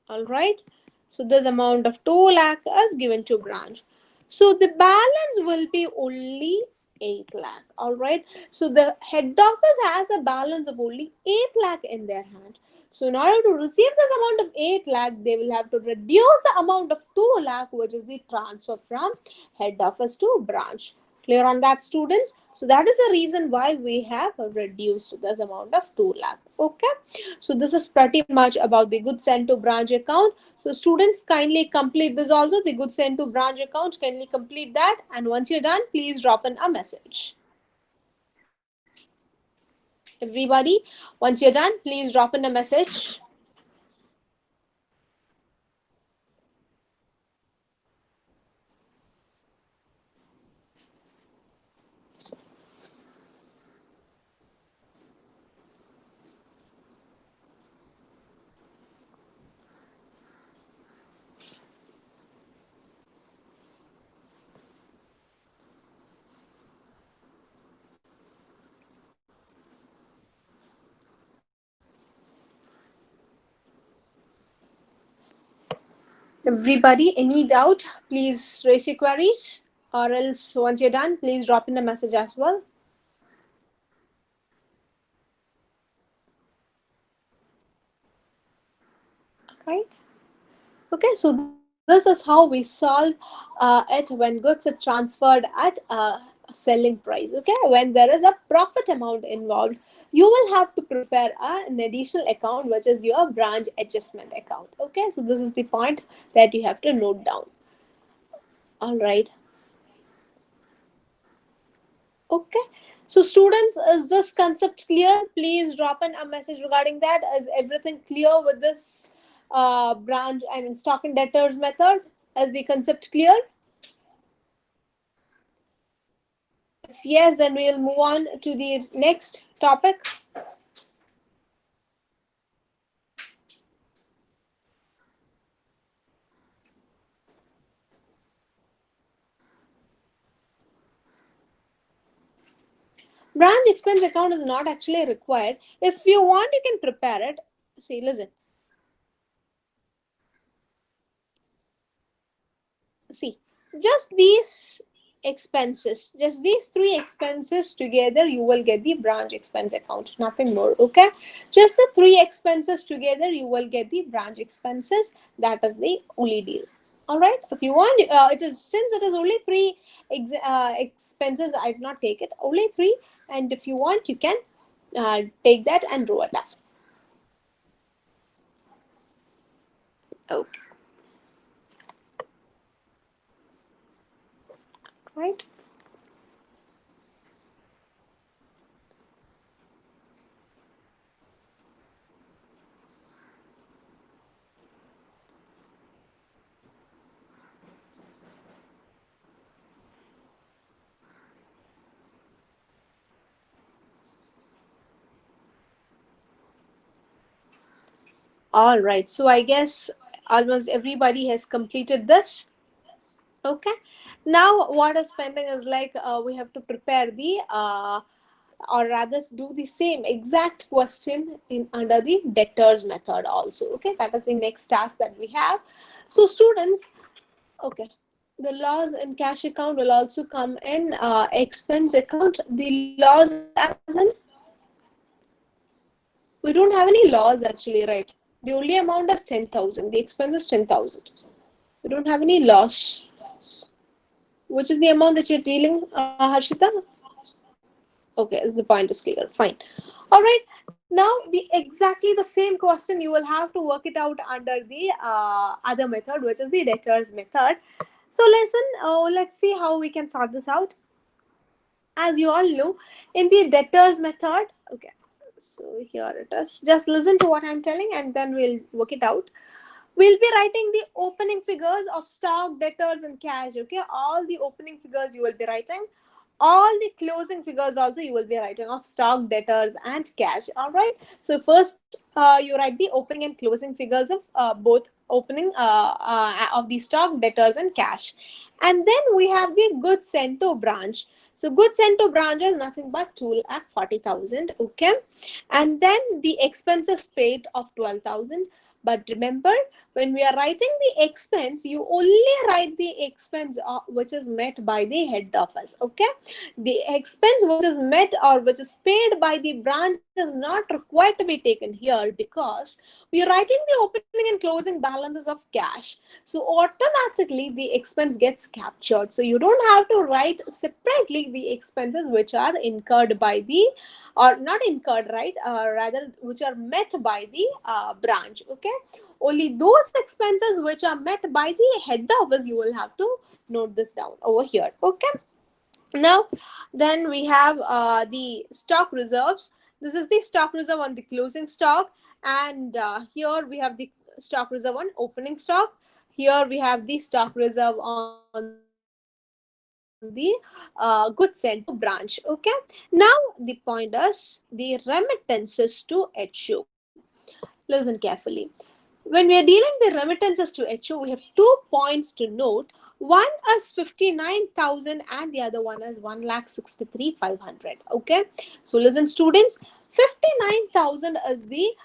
All right, so this amount of 2 lakh is given to branch, so the balance will be only 8 lakh. All right, so the head office has a balance of only 8 lakh in their hand. So in order to receive this amount of 8 lakh, they will have to reduce the amount of 2 lakh, which is the transfer from head office to branch. Clear on that, students? So that is the reason why we have reduced this amount of 2 lakh. Okay, so this is pretty much about the goods sent to branch account. So students, kindly complete this also, the goods sent to branch account. Kindly complete that, and once you're done, please drop in a message. Everybody, once you're done, please drop in a message. Everybody, any doubt, please raise your queries, or else once you're done, please drop in a message as well. Right? Okay, so this is how we solve it when goods are transferred at selling price. Okay, when there is a profit amount involved, you will have to prepare an additional account, which is your branch adjustment account. Okay, so this is the point that you have to note down. All right. Okay. So students, is this concept clear? Please drop in a message regarding that. Is everything clear with this branch, I mean stock and debtors method? Is the concept clear? If yes, then we'll move on to the next topic. Branch expense account is not actually required. If you want, you can prepare it. See, listen. See, just these expenses, just these three expenses together, you will get the branch expense account, nothing more. Okay, just the three expenses together, you will get the branch expenses. That is the only deal. All right, if you want, it is, since it is only three expenses, I did not take it, only three, and if you want, you can take that and draw it up. Okay, right. All right, so I guess almost everybody has completed this. Okay, now what is pending is like we have to prepare the or rather do the same exact question in under the debtors method also. Okay, that is the next task that we have. So students, okay, the loss in cash account will also come in expense account. The loss as in, we don't have any laws actually, right? The only amount is 10,000. The expense is 10,000. We don't have any loss. Which is the amount that you're dealing, Harshita? Okay, the point is clear. Fine. All right. Now, the exactly the same question you will have to work it out under the other method, which is the debtors method. So, listen. Let's see how we can sort this out. As you all know, in the debtors method, okay, so here it is. Just listen to what I'm telling and then we'll work it out. We'll be writing the opening figures of stock, debtors, and cash. Okay, all the opening figures you will be writing. All the closing figures also you will be writing of stock, debtors, and cash. All right. So first, you write the opening and closing figures of both opening of the stock, debtors, and cash. And then we have the goods sent to branch. So goods sent to branch is nothing but 2,40,000. Okay, and then the expenses paid of 12,000. But remember, when we are writing the expense, you only write the expense which is met by the head office. Okay, the expense which is met or which is paid by the branch is not required to be taken here because we are writing the opening and closing balances of cash. So automatically the expense gets captured. So you don't have to write separately the expenses which are incurred by the, or not incurred, right, rather which are met by the branch. Okay, only those expenses which are met by the head office you will have to note this down over here. Okay, now then we have the stock reserves. This is the stock reserve on the closing stock, and here we have the stock reserve on opening stock. Here we have the stock reserve on the goods sent to branch. Okay, now the point is the remittances to HU. Listen carefully. When we are dealing the remittances to HO, we have 2 points to note. One is 59,000 and the other one is 1,63,500. Okay, so listen, students, 59,000 is the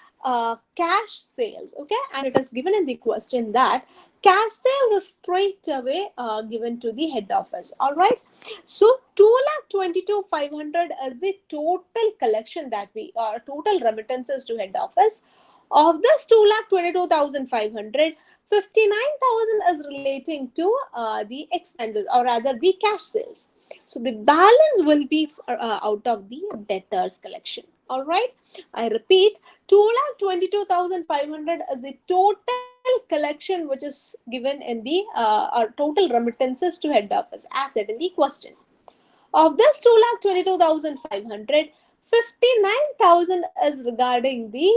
cash sales. Okay, and it is given in the question that cash sales is straight away given to the head office. All right, so 2,22,500 is the total collection that we total remittances to head office. Of this 2,22,500, 59,000 is relating to the expenses, or rather the cash sales. So the balance will be out of the debtors collection. All right. I repeat, 2,22,500 is the total collection which is given in the or total remittances to head office, as said in the question. Of this 2,22,500, 59,000 is regarding the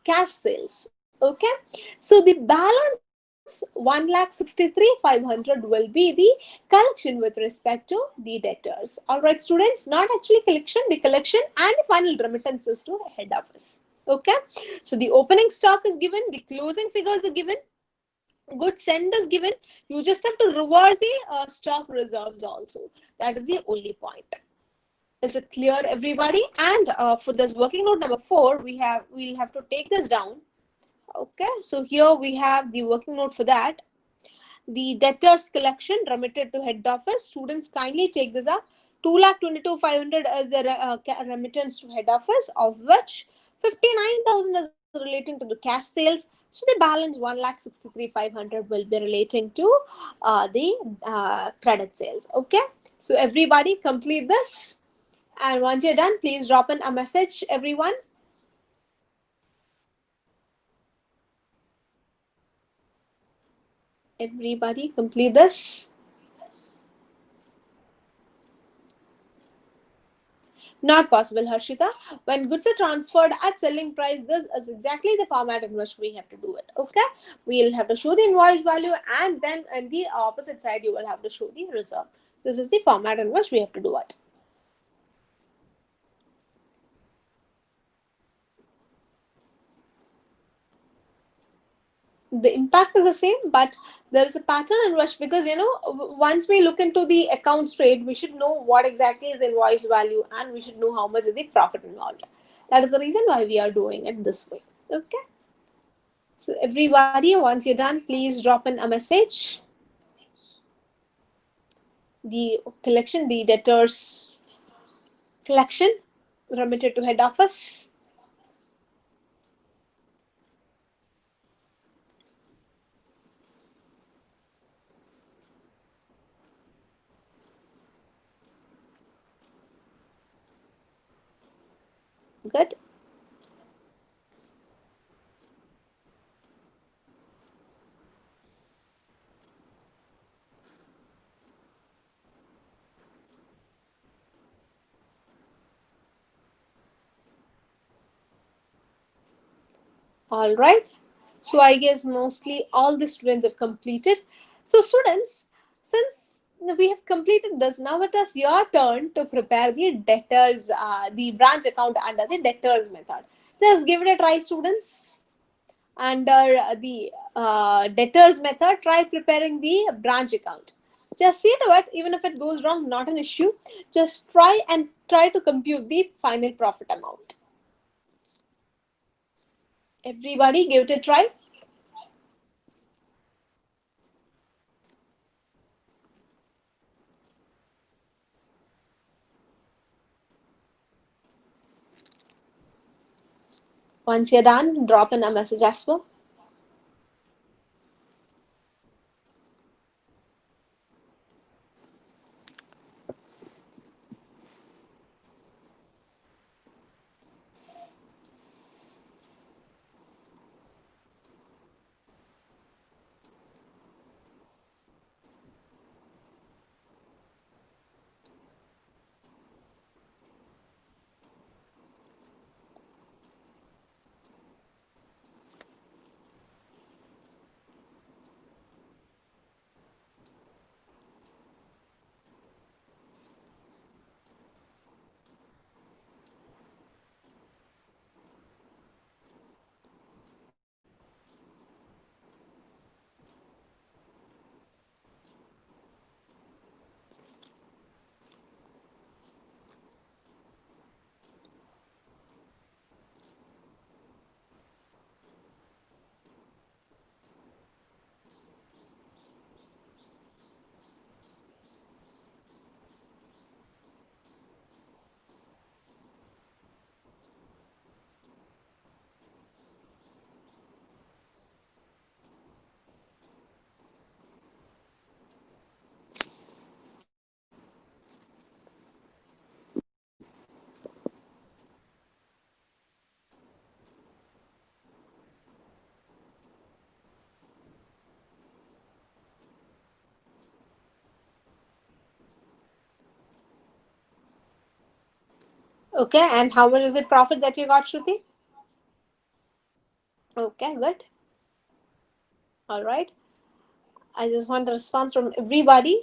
cash sales. Okay, so the balance 1,63,500 will be the collection with respect to the debtors. All right, students, not actually collection, the collection and the final remittances to head office. Okay, so the opening stock is given, the closing figures are given, goods sent is given. You just have to reverse the stock reserves also. That is the only point. Is it clear, everybody? And for this working note number 4, we'll have to take this down. Okay, so here we have the working note for that. The debtors collection remitted to head office. Students, kindly take this up. 2,22,500 is the remittance to head office, of which 59,000 is relating to the cash sales. So the balance 1,63,500 will be relating to the credit sales. Okay, so everybody complete this. And once you're done, please drop in a message, everyone. Everybody complete this. Not possible, Harshita. When goods are transferred at selling price, this is exactly the format in which we have to do it. Okay, we'll have to show the invoice value, and then on the opposite side you will have to show the reserve. This is the format in which we have to do it. The impact is the same, but there is a pattern in which, because once we look into the account straight, we should know what exactly is invoice value and we should know how much is the profit involved. That is the reason why we are doing it this way. Okay, so everybody, once you're done, please drop in a message. The collection, the debtors collection remitted to head office. Good. All right. So I guess mostly all the students have completed. So students, since we have completed this, now it is your turn to prepare the debtors, the branch account under the debtors method. Just give it a try, students. Under the debtors method, try preparing the branch account. Just see to it, even if it goes wrong, not an issue. Just try to compute the final profit amount. Everybody give it a try. Once you're done, drop in a message as well. Okay, and how much is the profit that you got, Shruti? Okay, good. All right. I just want a response from everybody.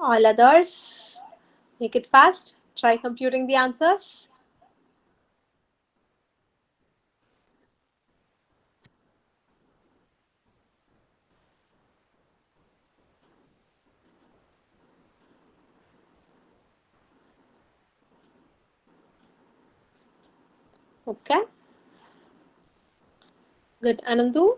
All others, make it fast. Try computing the answers. Okay, good. Anandu,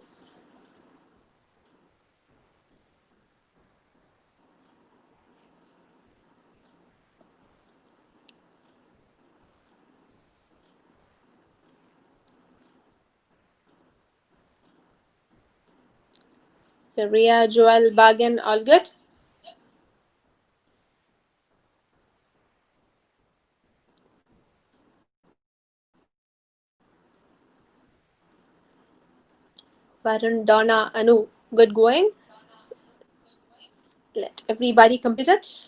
Ria, Joel, Bagan, all good? Varun, Donna, Anu, good going? Let everybody complete it.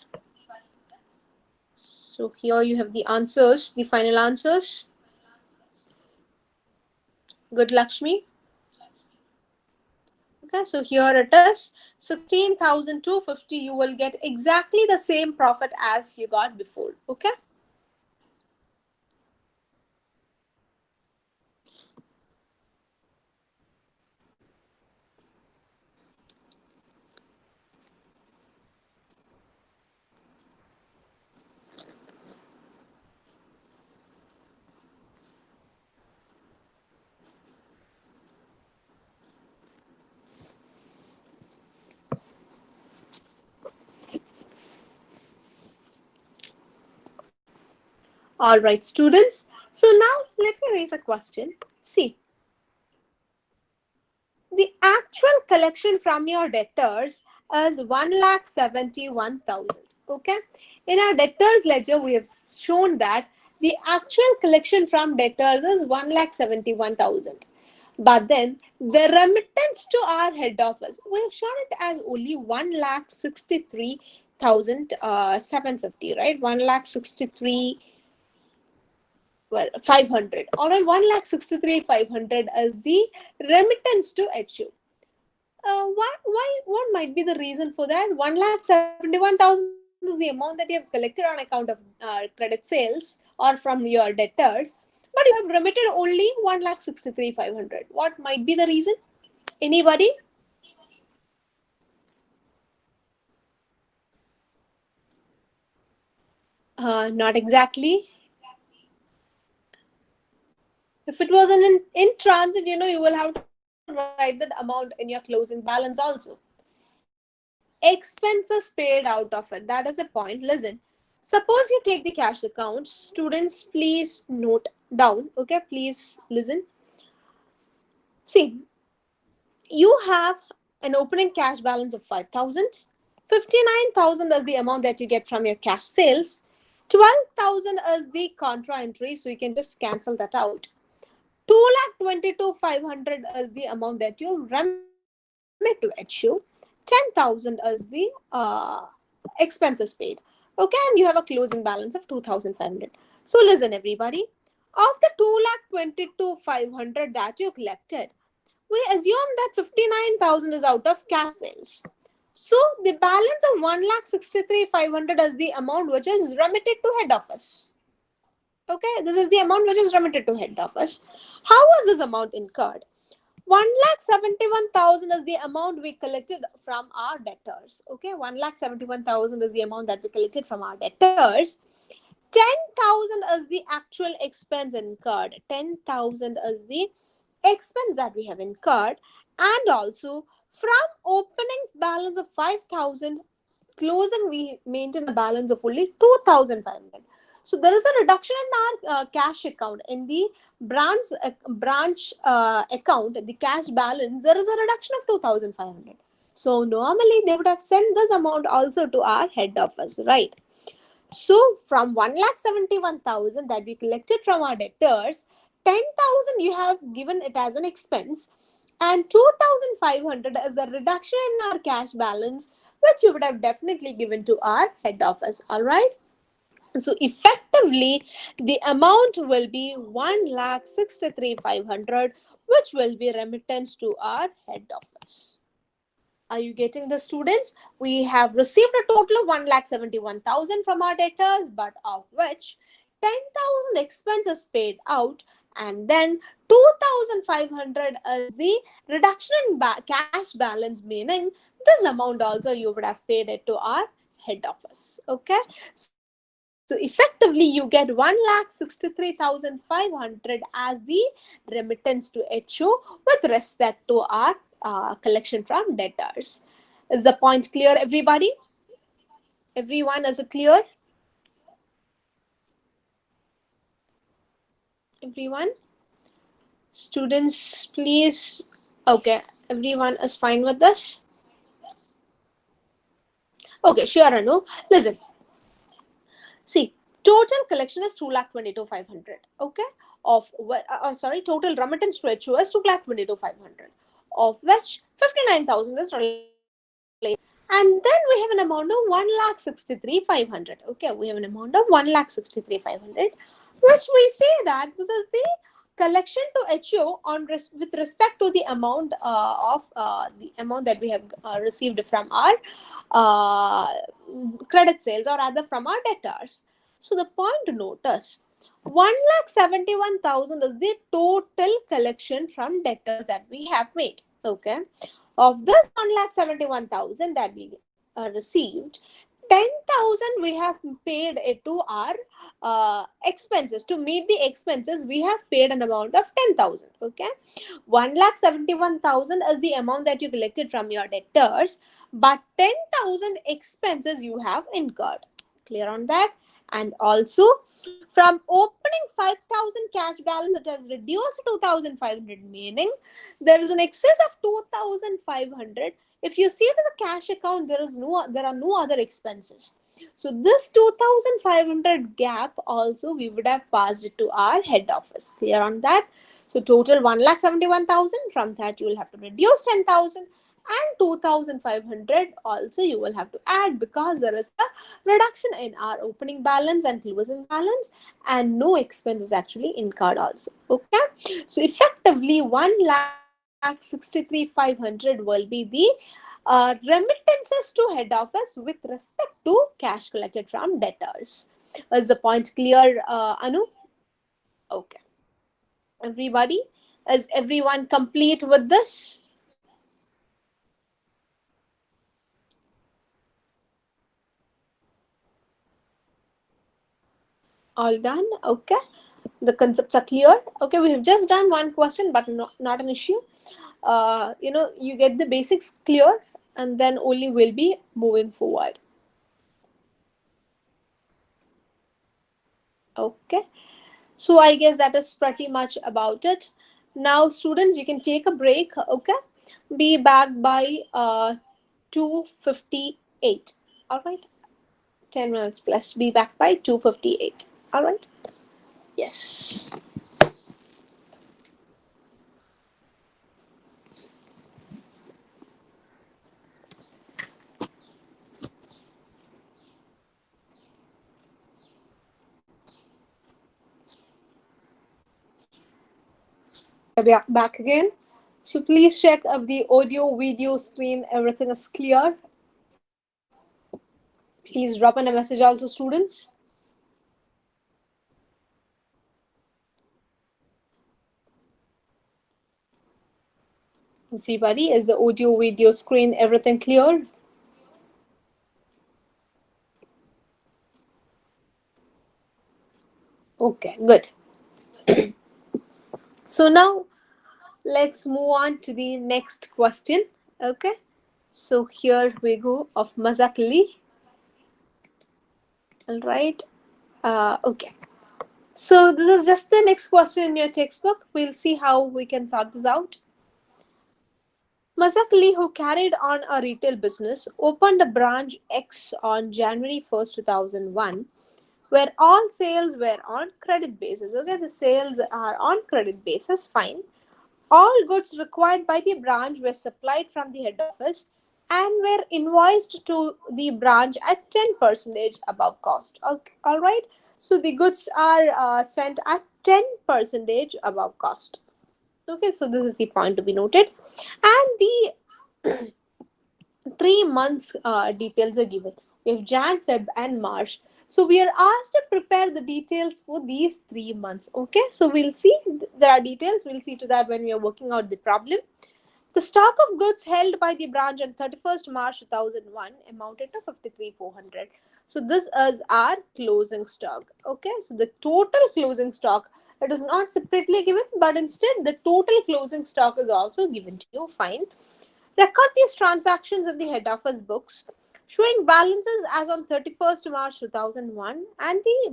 So here you have the answers, the final answers. Good, Lakshmi. Okay, so here it is. 16,250. You will get exactly the same profit as you got before. Okay. All right, students. So now let me raise a question. See, the actual collection from your debtors is 1,71,000. Okay. In our debtors ledger, we have shown that the actual collection from debtors is 1,71,000. But then the remittance to our head office, we have shown it as only 1,63,750, right? 1,63,000. Well, 500. All right, 1,63,500 is the remittance to HU. What might be the reason for that? 1,71,000 is the amount that you have collected on account of credit sales or from your debtors, but you have remitted only 1,63,500. What might be the reason? Anybody? Not exactly. If it was in transit, you will have to write that amount in your closing balance also. Expenses paid out of it. That is a point. Listen, suppose you take the cash account. Students, please note down. Okay, please listen. See, you have an opening cash balance of 5,000. 59,000 is the amount that you get from your cash sales. 12,000 is the contra entry, so you can just cancel that out. 2,22,500 is the amount that you remit to HU. 10,000 is the expenses paid. Okay, and you have a closing balance of 2,500. So listen, everybody. Of the 2,22,500 that you collected, we assume that 59,000 is out of cash sales. So the balance of 1,63,500 is the amount which is remitted to head office. Okay, this is the amount which is remitted to head office. How was this amount incurred? 1,71,000 is the amount we collected from our debtors. Okay, 1,71,000 is the amount that we collected from our debtors. 10,000 is the actual expense incurred. 10,000 is the expense that we have incurred, and also from opening balance of 5,000, closing we maintain a balance of only 2,500. So there is a reduction in our cash account. In the branch account, the cash balance, there is a reduction of 2,500. So normally they would have sent this amount also to our head office, right? So from 1,71,000 that we collected from our debtors, 10,000 you have given it as an expense, and 2,500 is a reduction in our cash balance, which you would have definitely given to our head office. All right. So effectively, the amount will be 1,63,500, which will be remittance to our head office. Are you getting the, students? We have received a total of 1,71,000 from our debtors, but of which 10,000 expenses paid out, and then 2,500 is the reduction in cash balance, meaning this amount also you would have paid it to our head office. Okay. So effectively, you get 1,63,500 as the remittance to HO with respect to our collection from debtors. Is the point clear, everybody? Everyone, is it clear? Everyone? Students, please. Okay, everyone is fine with this? Okay, sure, Anu. Listen. See, total collection is 2,22,500. Okay, total remittance to HO is 2,22,500, of which 59,000 is related. And then we have an amount of 1,63,500. Okay, we have an amount of 1,63,500, which we say that this is the collection to HO on with respect to the amount the amount that we have received from our uh, credit sales, or rather from our debtors. So the point to notice, 1,71,000 is the total collection from debtors that we have made. Okay, of this 1,71,000 that we received, 10,000 we have paid it to our expenses. To meet the expenses, we have paid an amount of 10,000. Okay, 1,71,000 is the amount that you collected from your debtors, but 10,000 expenses you have incurred. Clear on that? And also, from opening 5,000 cash balance, it has reduced to 2,500, meaning there is an excess of 2,500. If you see to the cash account, there are no other expenses. So this 2,500 gap also we would have passed it to our head office. Clear on that? So total 1,71,000. From that you will have to reduce 10,000, and 2,500 also you will have to add, because there is a reduction in our opening balance and closing balance, and no expense is actually incurred also. Okay, so effectively 1,63,500 will be the remittances to head office with respect to cash collected from debtors. Is the point clear, Anu? Okay, everybody, is everyone complete with this? All done? Okay, the concepts are clear. Okay, we have just done one question, but not an issue. You get the basics clear, and then only we'll be moving forward. Okay, so I guess that is pretty much about it. Now students, you can take a break. Okay, be back by 2:58. All right, 10 minutes plus, be back by 2:58. All right, yes. Back again. So please check if the audio, video, screen, everything is clear. Please drop in a message also, students. Everybody, is the audio, video, screen, everything clear? Okay, good. So now let's move on to the next question. Okay, so here we go of Mazakli. All right. Okay. So this is just the next question in your textbook. We'll see how we can sort this out. Mazakli, who carried on a retail business, opened a branch X on January 1st, 2001, where all sales were on credit basis. Okay, the sales are on credit basis, fine. All goods required by the branch were supplied from the head office and were invoiced to the branch at 10% above cost. Okay, all right. So the goods are sent at 10% above cost. Okay, so this is the point to be noted. And the 3 months details are given. We have Jan, Feb, and March. So we are asked to prepare the details for these 3 months. Okay, so we'll see. There are details. We'll see to that when we are working out the problem. The stock of goods held by the branch on 31st March 2001 amounted to 53,400. So this is our closing stock. Okay, so the total closing stock, it is not separately given, but instead the total closing stock is also given to you. Fine. Record these transactions in the head office books, showing balances as on 31st March 2001 and the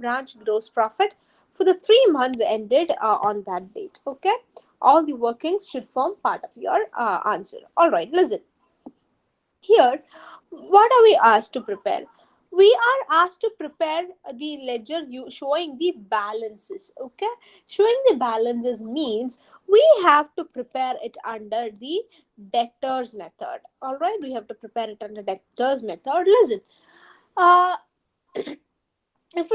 branch gross profit for the 3 months ended on that date. Okay, all the workings should form part of your answer. All right, listen. Here, what are we asked to prepare? we are asked to prepare the ledger showing the balances. Okay, showing the balances means we have to prepare it under the debtors method. All right, we have to prepare it under debtors method. Listen, uh, if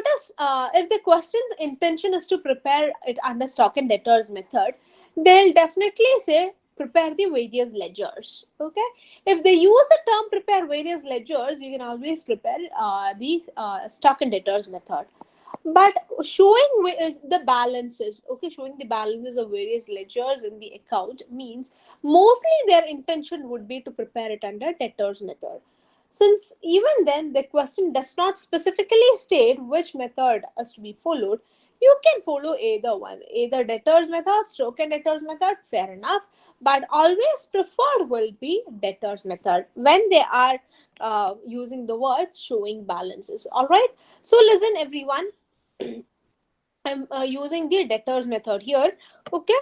the question's intention is to prepare it under stock and debtors method, they'll definitely say prepare the various ledgers. Okay, if they use the term prepare various ledgers, you can always prepare the stock and debtors method. But showing the balances, okay, showing the balances of various ledgers in the account means mostly their intention would be to prepare it under debtors method. Since even then the question does not specifically state which method is to be followed, you can follow either one, either debtors method, stock and debtors method, fair enough. But always preferred will be debtors method when they are using the words showing balances. All right. So listen, everyone. I'm using the debtors method here. Okay.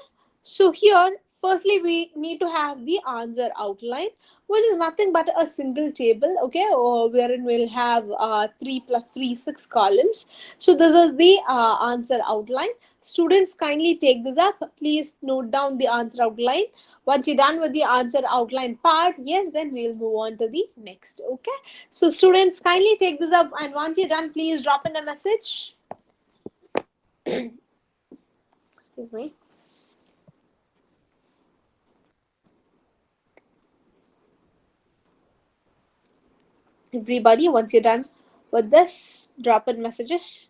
So here, firstly, we need to have the answer outline, which is nothing but a single table. Okay, or wherein we'll have 3 plus 3, 6 columns. So this is the answer outline. Students, kindly take this up. Please note down the answer outline. Once you're done with the answer outline part, yes, then we'll move on to the next. Okay. So students, kindly take this up, and once you're done, please drop in a message. Excuse me. Everybody, once you're done with this, drop in messages.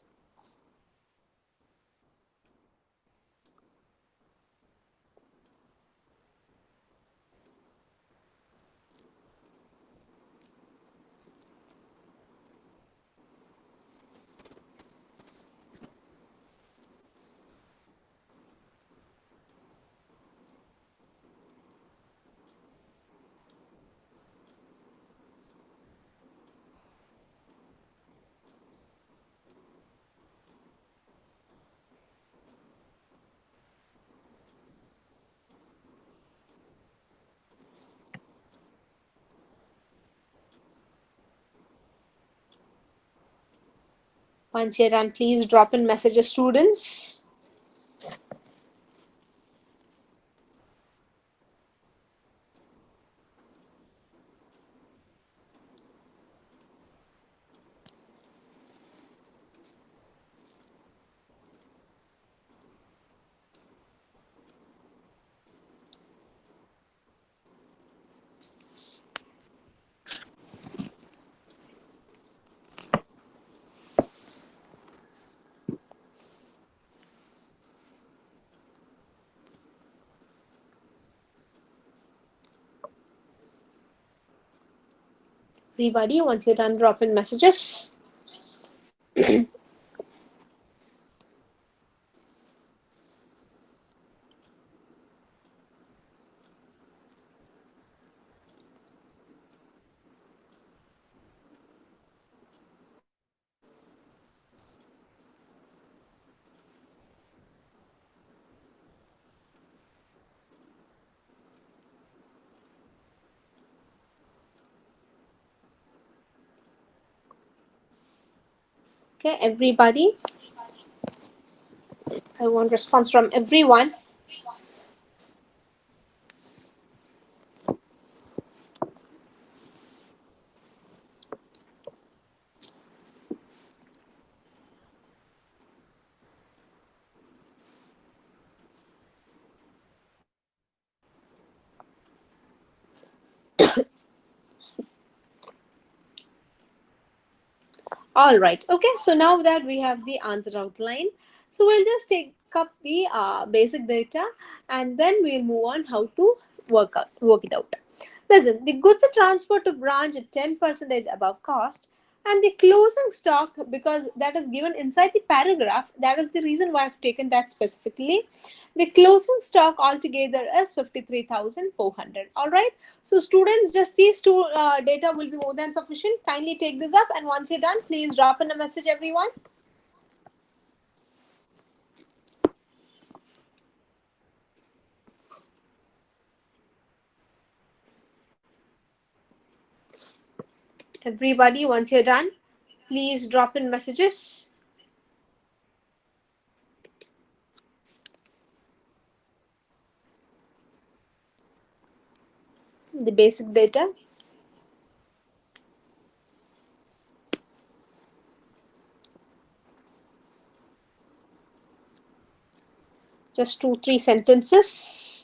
Once you're done, please drop in messages, students. Everybody, once you're done, drop in messages. Okay, everybody. I want response from everyone. All right. Okay. So now that we have the answer outline, so we'll just take up the basic data, and then we'll move on how to work it out. Listen, the goods are transferred to branch at 10% above cost, and the closing stock, because that is given inside the paragraph, that is the reason why I've taken that specifically. The closing stock altogether is 53,400. All right. So students, just these two data will be more than sufficient. Kindly take this up, and once you're done, please drop in a message, everyone. Everybody, once you're done, Please drop in messages. The basic data. Just 2-3 sentences.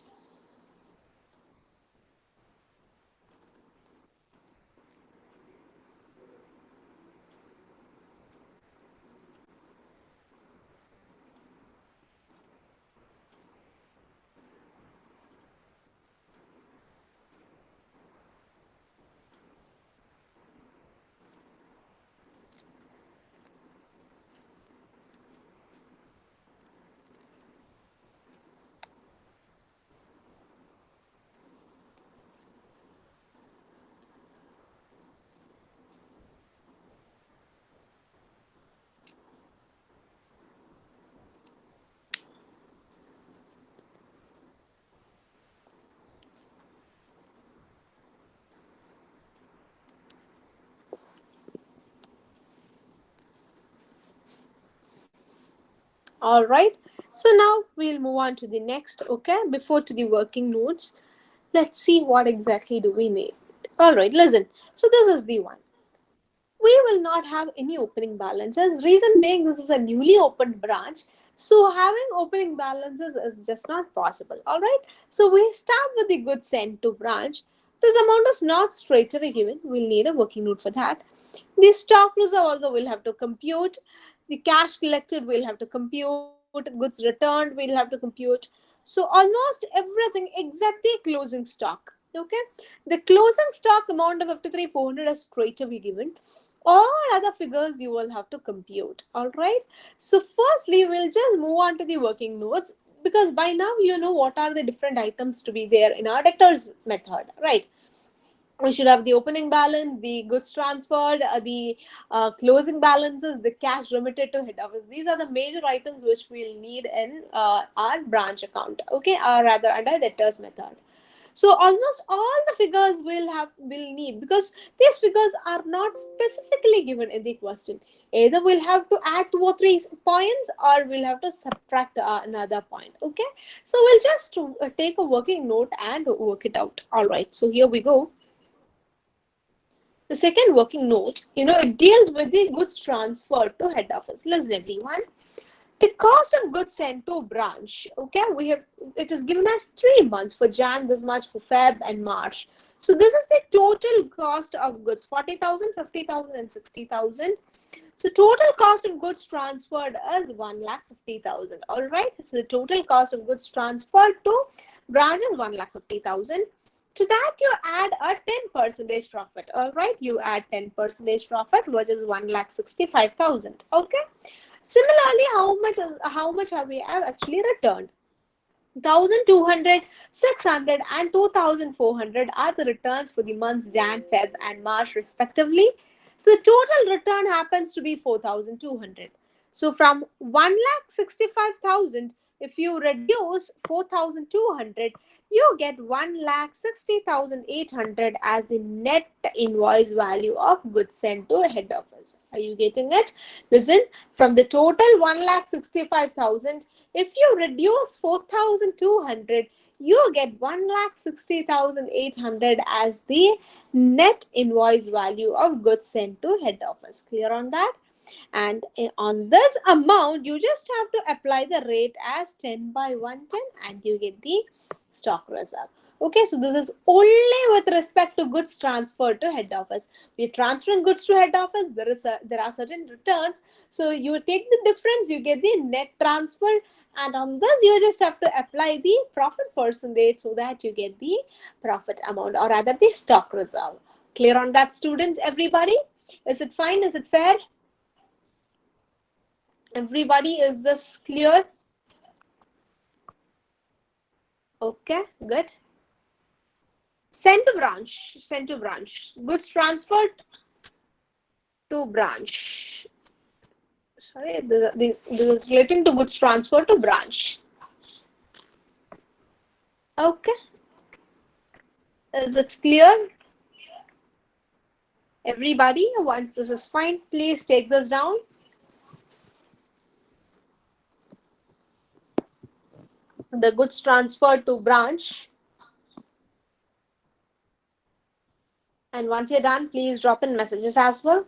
All right. So now we'll move on to the next. Okay. Before to the working notes, let's see what exactly do we need. All right. Listen. So this is the one. We will not have any opening balances. Reason being, this is a newly opened branch. So having opening balances is just not possible. All right. So we start with the goods sent to branch. This amount is not straight away given. We'll need a working note for that. The stock reserve also will have to compute. The cash collected will have to compute. Goods returned will have to compute. So almost everything except the closing stock. Okay. The closing stock amount of 53,400 is straight away given. All other figures you will have to compute. All right. So firstly, we'll just move on to the working notes, because by now you know what are the different items to be there in our debtors method, right? We should have the opening balance, the goods transferred, the closing balances, the cash remitted to head office. These are the major items which we'll need in our branch account, okay, or rather under debtors method. So almost all the figures will need, because these figures are not specifically given in the question. Either we'll have to add 2 or 3 points, or we'll have to subtract another point. Okay, so we'll just take a working note and work it out. All right, so here we go. The second working note, it deals with the goods transferred to head office. Listen, everyone. The cost of goods sent to branch, okay, it is given as 3 months for Jan, this much for Feb and March. So this is the total cost of goods, 40,000, 50,000 and 60,000. So total cost of goods transferred is 1,50,000. All right. So the total cost of goods transferred to branch is 1,50,000. To that you add a 10% profit. All right. You add 10% profit, which is 1,65,000. Okay. Similarly, how much have we actually returned? 1,200, 600 and 2,400 are the returns for the months Jan, Feb and March respectively. So the total return happens to be 4,200. So from 1,65,000, if you reduce 4,200, you get 1,60,800 as the net invoice value of goods sent to head office. Are you getting it? Listen, from the total 1,65,000, if you reduce 4,200, you get 1,60,800 as the net invoice value of goods sent to head office. Clear on that? And on this amount, you just have to apply the rate as 10/110 and you get the stock reserve. Okay, so this is only with respect to goods transferred to head office. We're transferring goods to head office, there are certain returns. So you take the difference, you get the net transfer, and on this you just have to apply the profit percentage so that you get the profit amount, or rather the stock reserve. Clear on that, students, everybody? Is it fine? Is it fair? Everybody, is this clear? Okay, good. Send to branch. Send to branch. Goods transferred to branch. Sorry, this is relating to goods transferred to branch. Okay. Is it clear? Everybody, once this is fine, please take this down. The goods transferred to branch. And once you're done, please drop in messages as well.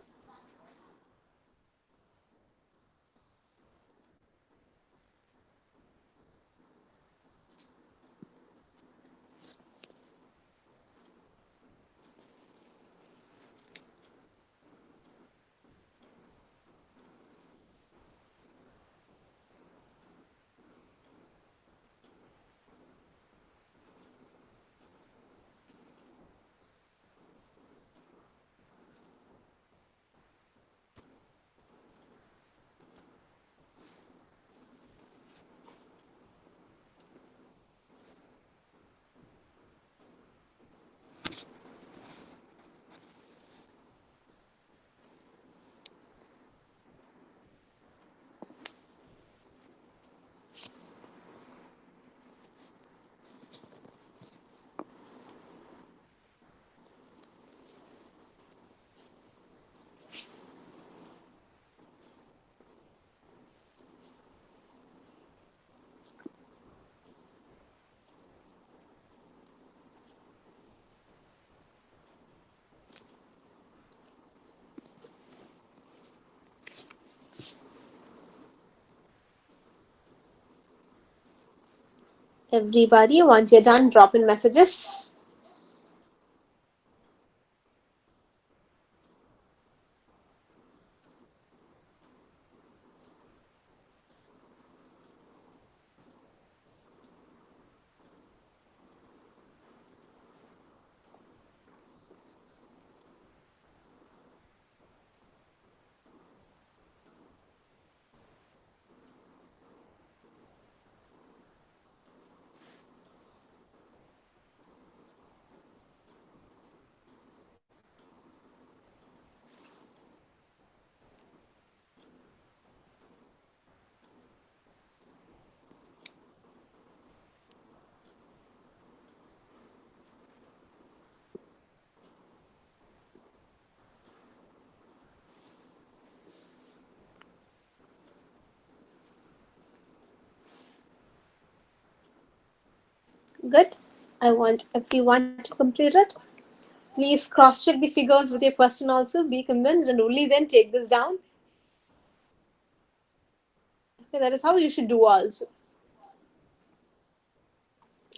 Everybody, once you're done, drop in messages. Good. I want everyone to complete it. Please cross-check the figures with your question also. Be convinced and only then take this down. Okay, that is how you should do also.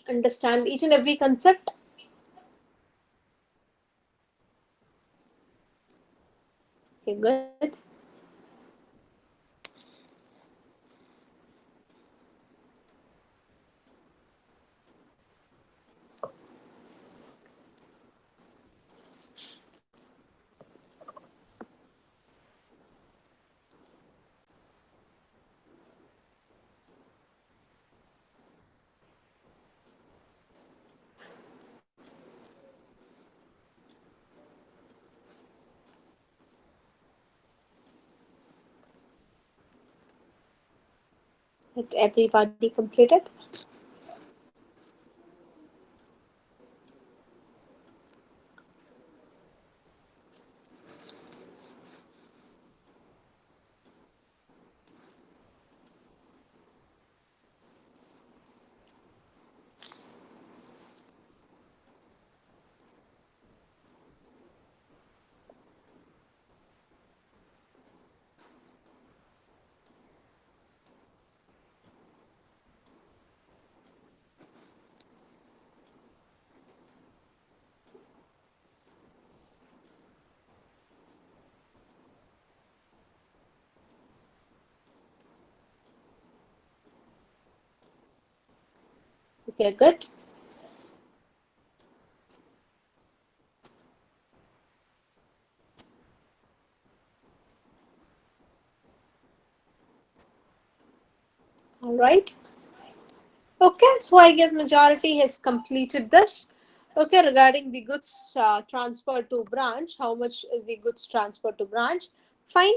Understand each and every concept. Okay, good. Let everybody complete it. Okay, good. All right. Okay, so I guess majority has completed this. Okay, regarding the goods transfer to branch, how much is the goods transfer to branch? Fine.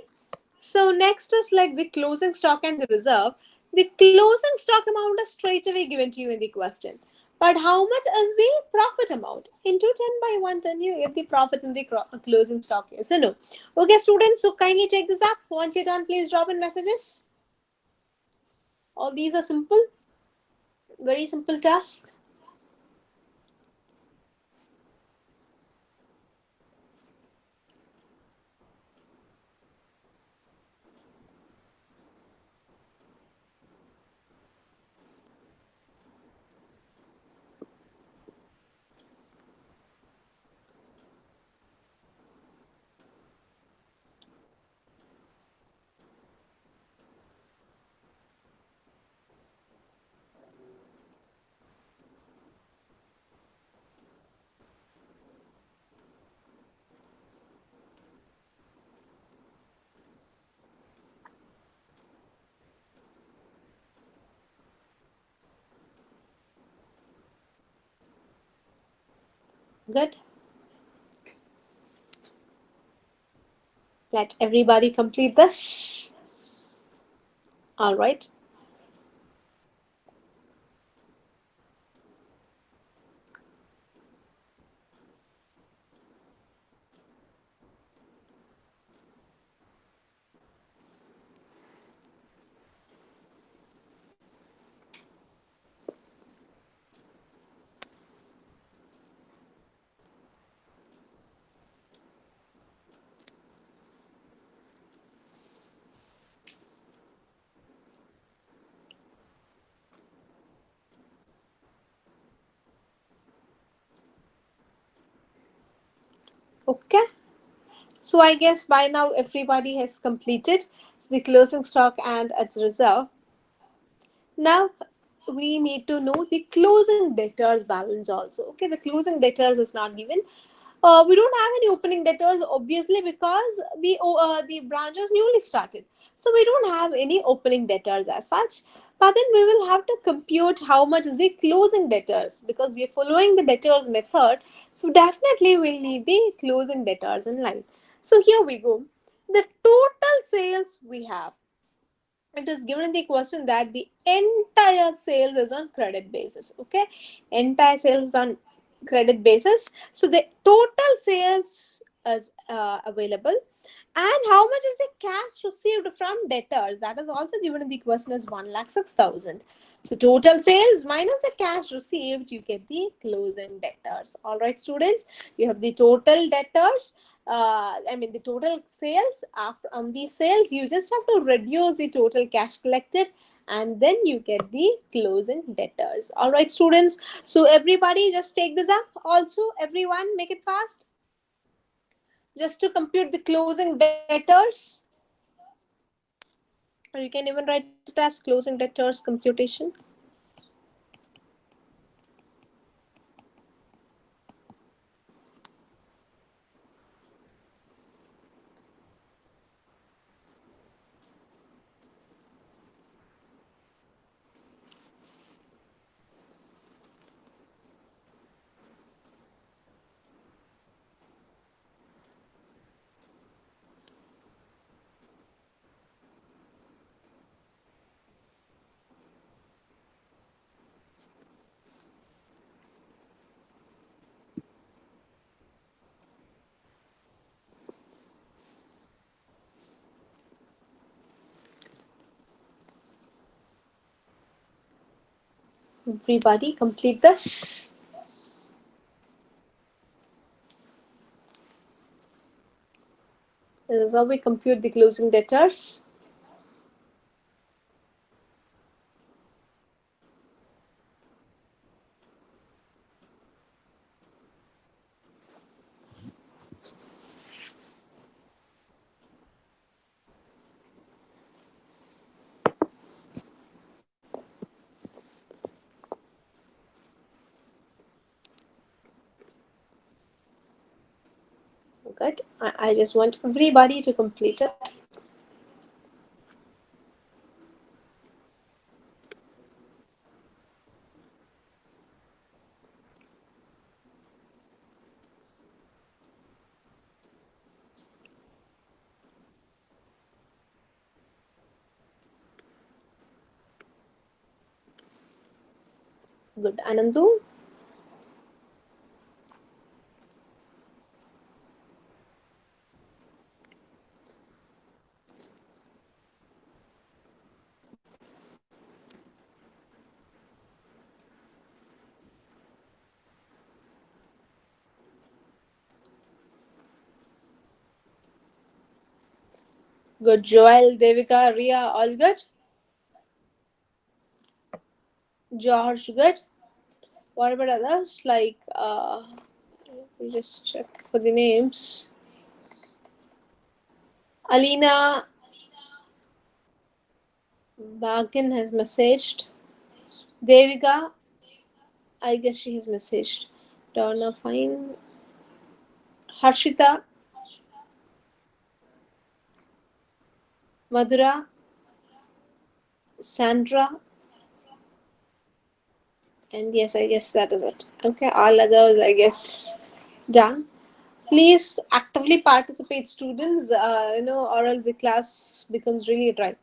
So next is like the closing stock and the reserve. The closing stock amount is straight away given to you in the question. But how much is the profit amount? Into 10 by 110, you get the profit in the closing stock. Yes or no? Okay, students, so kindly check this up. Once you're done, please drop in messages. All these are simple, very simple task. Good. Let everybody complete this. All right. Okay. So I guess by now everybody has completed the closing stock and its reserve. Now we need to know the closing debtors balance also. Okay, the closing debtors is not given. We don't have any opening debtors obviously because the branch is newly started. So we don't have any opening debtors as such. But then we will have to compute how much is the closing debtors because we are following the debtors method. So definitely we'll need the closing debtors in line. So here we go. The total sales we have, it is given in the question that the entire sales is on credit basis. Okay, entire sales is on credit basis. So the total sales is available, and how much is the cash received from debtors? That is also given in the question as 1,06,000. So total sales minus the cash received, you get the closing debtors. All right, students, you have the total debtors. The total sales. After on the sales, you just have to reduce the total cash collected, and then you get the closing debtors. All right, students. So everybody, just take this up. Also, everyone, make it fast. Just to compute the closing debtors, or you can even write it as closing debtors computation. Everybody complete this. This is how we compute the closing debtors. Good. I just want everybody to complete it. Good. Anandu? Good. Joel, Devika, Ria, all good? George, good. What about others? Like, let me just check for the names. Alina Bagan has messaged. Devika, I guess she has messaged. Donna, fine. Harshita, Madhura, Sandra, and yes, I guess that is it. Okay, all others, I guess, done. Please actively participate, students, or else the class becomes really dry.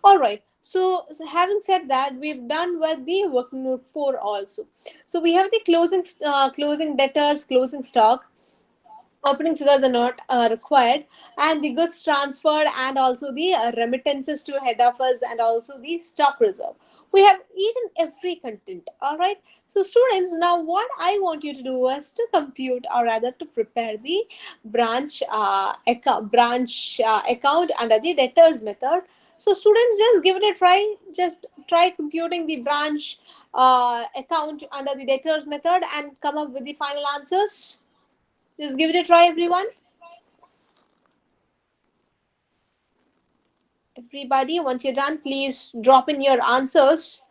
All right. So having said that, we've done with the working note 4 also. So we have the closing debtors, closing stock, opening figures are not required, and the goods transferred, and also the remittances to head office, and also the stock reserve. We have eaten every content. All right. So students, now what I want you to do is to compute, or rather to prepare the branch account under the debtors method. So students, just give it a try. Just try computing the branch account under the debtors method and come up with the final answers. Just give it a try, everyone. Everybody, once you're done, please drop in your answers.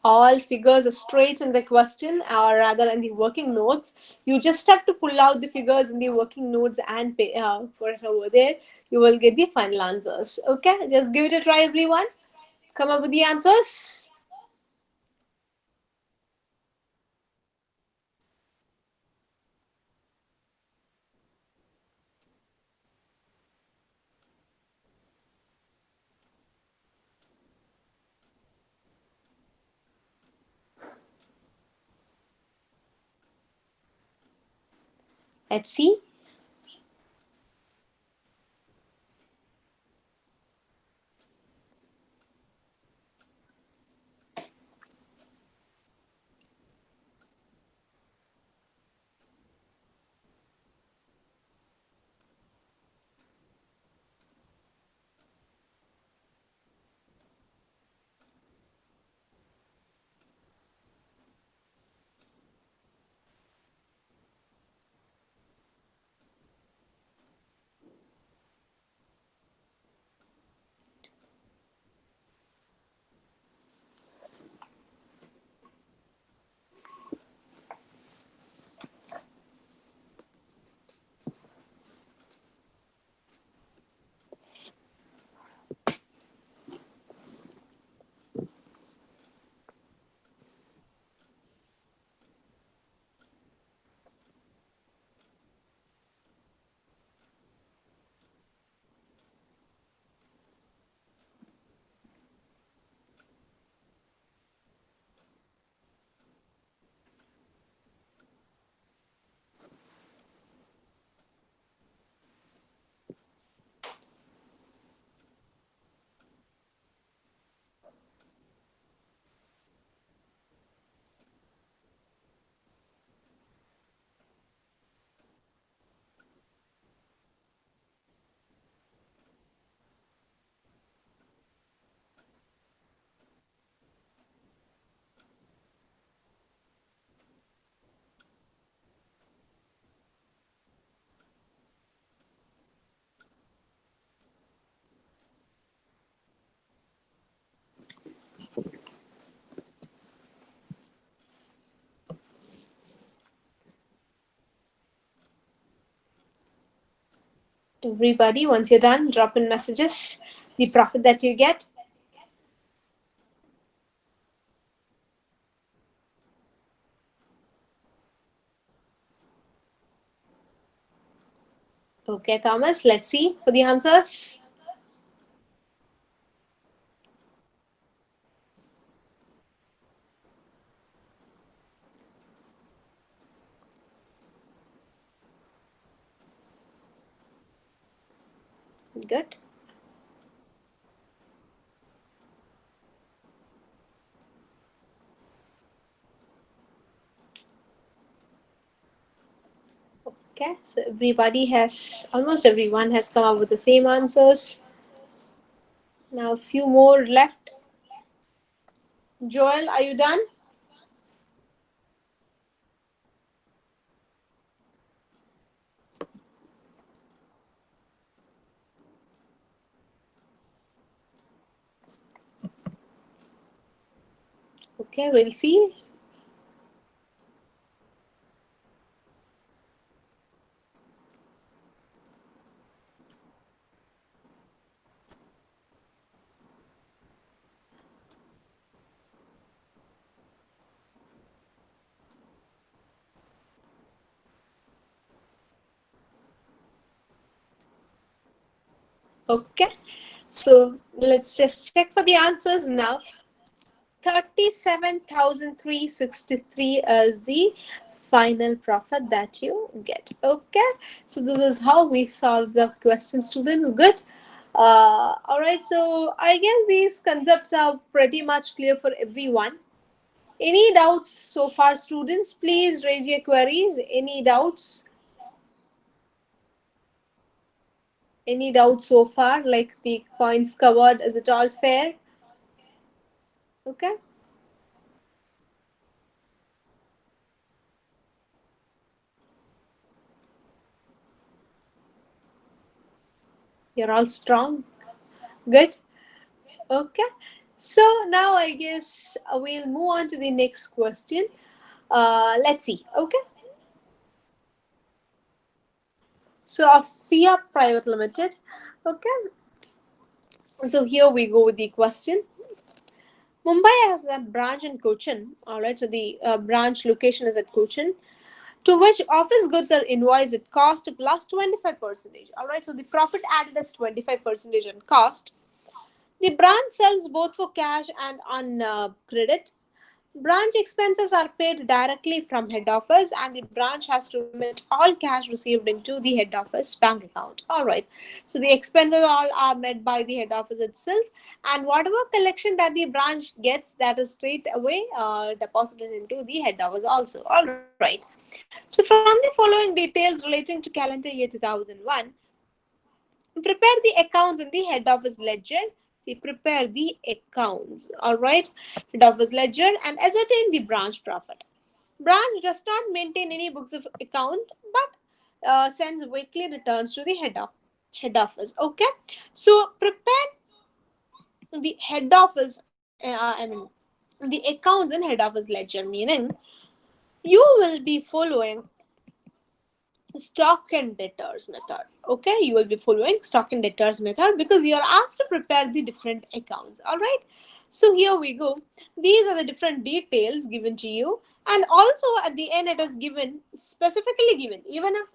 All figures are straight in the question, or rather in the working notes. You just have to pull out the figures in the working notes and put it over there. You will get the final answers. Okay, just give it a try, everyone. Come up with the answers. Let's see. Everybody, once you're done, drop in messages, the profit that you get. Okay, Thomas, let's see for the answers. Good. Okay, so almost everyone has come up with the same answers. Now, a few more left. Joel, are you done? Okay, we'll see. Okay, so let's just check for the answers now. 37,363 is the final profit that you get. Okay, so this is how we solve the question, students. Good. All right, so I guess these concepts are pretty much clear for everyone. Any doubts so far, students? Please raise your queries. Any doubts? Any doubts so far? Like the points covered, is it all fair? Okay, you're all strong. Good. Okay. So now I guess we'll move on to the next question. Let's see. Okay. So of Fiat Private Limited. Okay. So here we go with the question. Mumbai has a branch in Cochin. All right. So the branch location is at Cochin, to which office goods are invoiced at cost plus 25%. All right. So the profit added is 25% on cost. The branch sells both for cash and on credit. Branch expenses are paid directly from head office, and the branch has to remit all cash received into the head office bank account. All right. So the expenses all are met by the head office itself, and whatever collection that the branch gets, that is straight away deposited into the head office also. All right. So from the following details relating to calendar year 2001, prepare the accounts in the head office ledger. See, prepare the accounts. All right. Head office ledger and ascertain the branch profit. Branch does not maintain any books of account, but sends weekly returns to the head office. Okay. So prepare the head office. I mean, the accounts in head office ledger, meaning you will be following stock and debtors method. Okay, you will be following stock and debtors method because you are asked to prepare the different accounts. All right, so here we go. These are the different details given to you, and also at the end it is given, specifically given, even if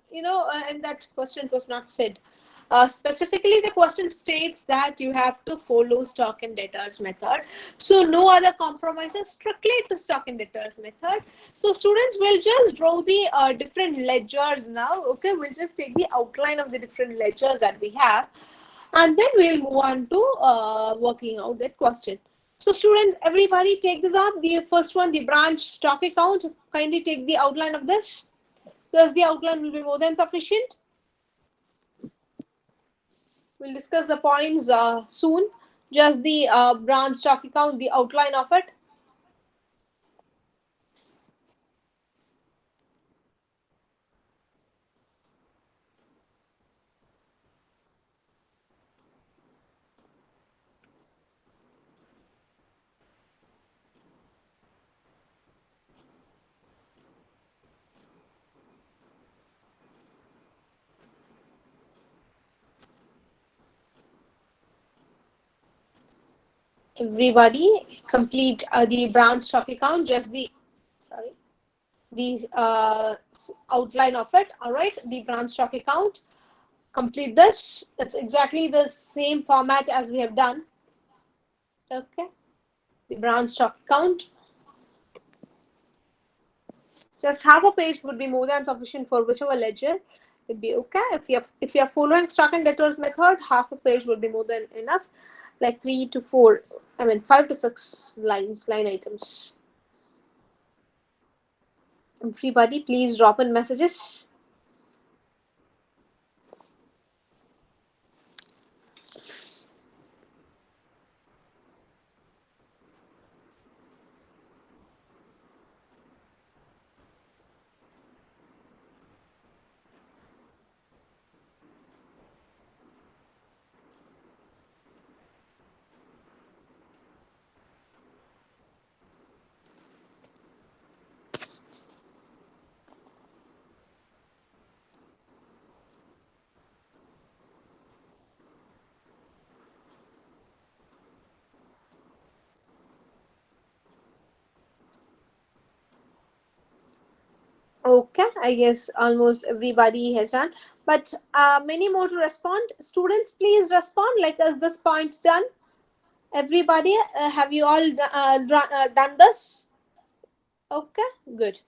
in that question it was not said. Specifically, the question states that you have to follow stock and debtors method. So no other compromises, strictly to stock and debtors method. So students will just draw the different ledgers now. Okay, we'll just take the outline of the different ledgers that we have, and then we'll move on to working out that question. So students, everybody take this up. The first one, the branch stock account. Kindly take the outline of this. Thus the outline will be more than sufficient. We'll discuss the points soon. Just the branch stock account, the outline of it. Everybody complete the branch stock account, just the, sorry, the outline of it. All right, the branch stock account. Complete this. It's exactly the same format as we have done. Okay, the branch stock account. Just half a page would be more than sufficient for whichever ledger. It'd be okay. If you're following stock and debtors method, half a page would be more than enough. Like 3 to 4, I mean 5 to 6 line items. Everybody, please drop in messages. Okay, I guess almost everybody has done, but many more to respond. Students, please respond. Like, is this point done? Everybody, have you all done this? Okay, good.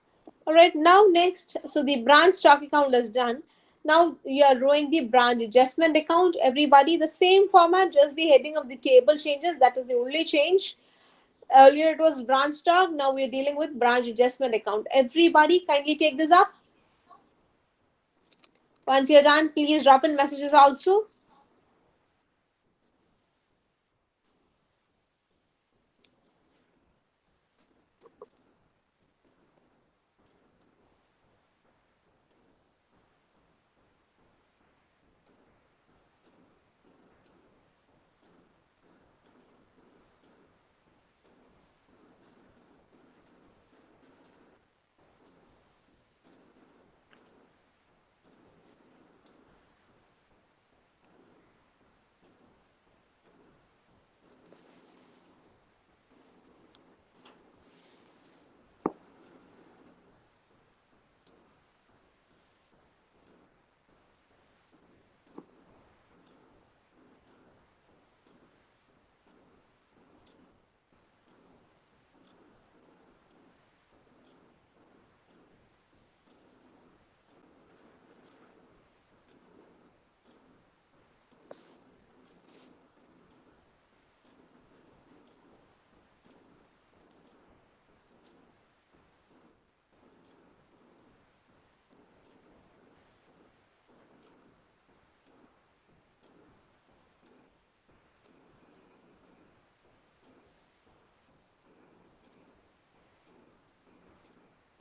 All right, now next, so the branch stock account is done. Now you are drawing the branch adjustment account. Everybody, the same format, just the heading of the table changes. That is the only change. Earlier it was branch stock. Now we are dealing with branch adjustment account. Everybody, kindly take this up. Once you're done, please drop in messages also.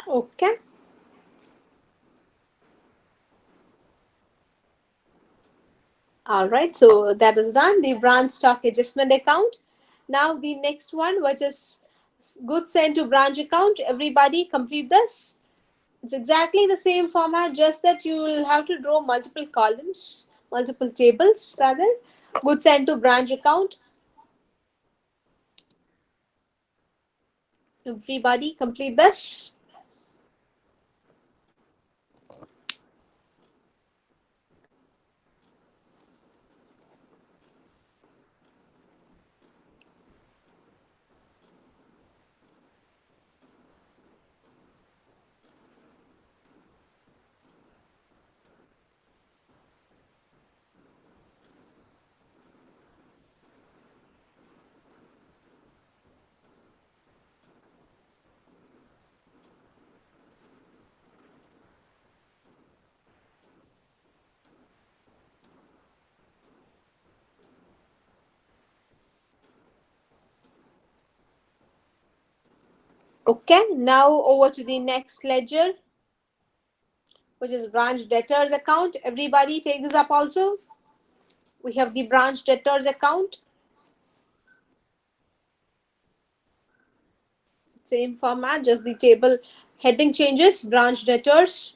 Okay. All right, so that is done. The branch stock adjustment account. Now the next one, which is goods sent to branch account. Everybody complete this. It's exactly the same format, just that you will have to draw multiple columns, multiple tables rather. Goods sent to branch account. Everybody complete this. Okay, now over to the next ledger, which is branch debtors account. Everybody take this up also. We have the branch debtors account. Same format, just the table heading changes. Branch debtors.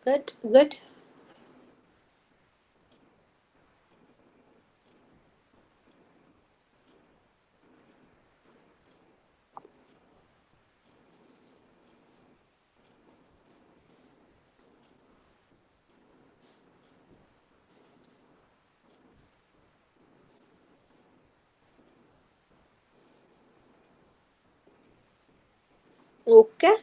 Good, good. Okay.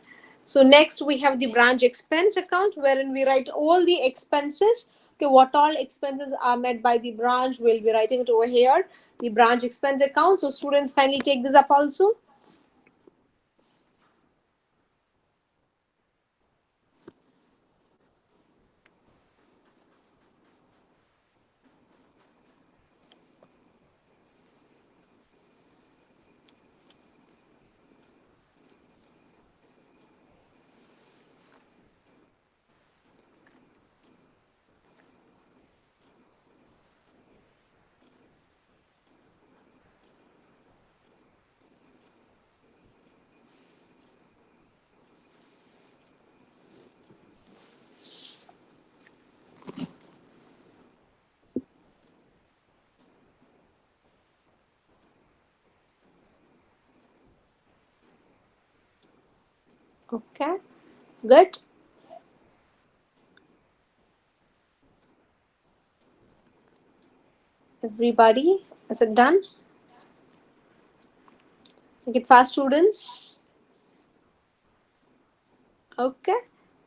So next we have the branch expense account wherein we write all the expenses. Okay, what all expenses are met by the branch, we'll be writing it over here. The branch expense account. So students kindly take this up also. Okay, good. Everybody, is it done? Make it fast, students. Okay,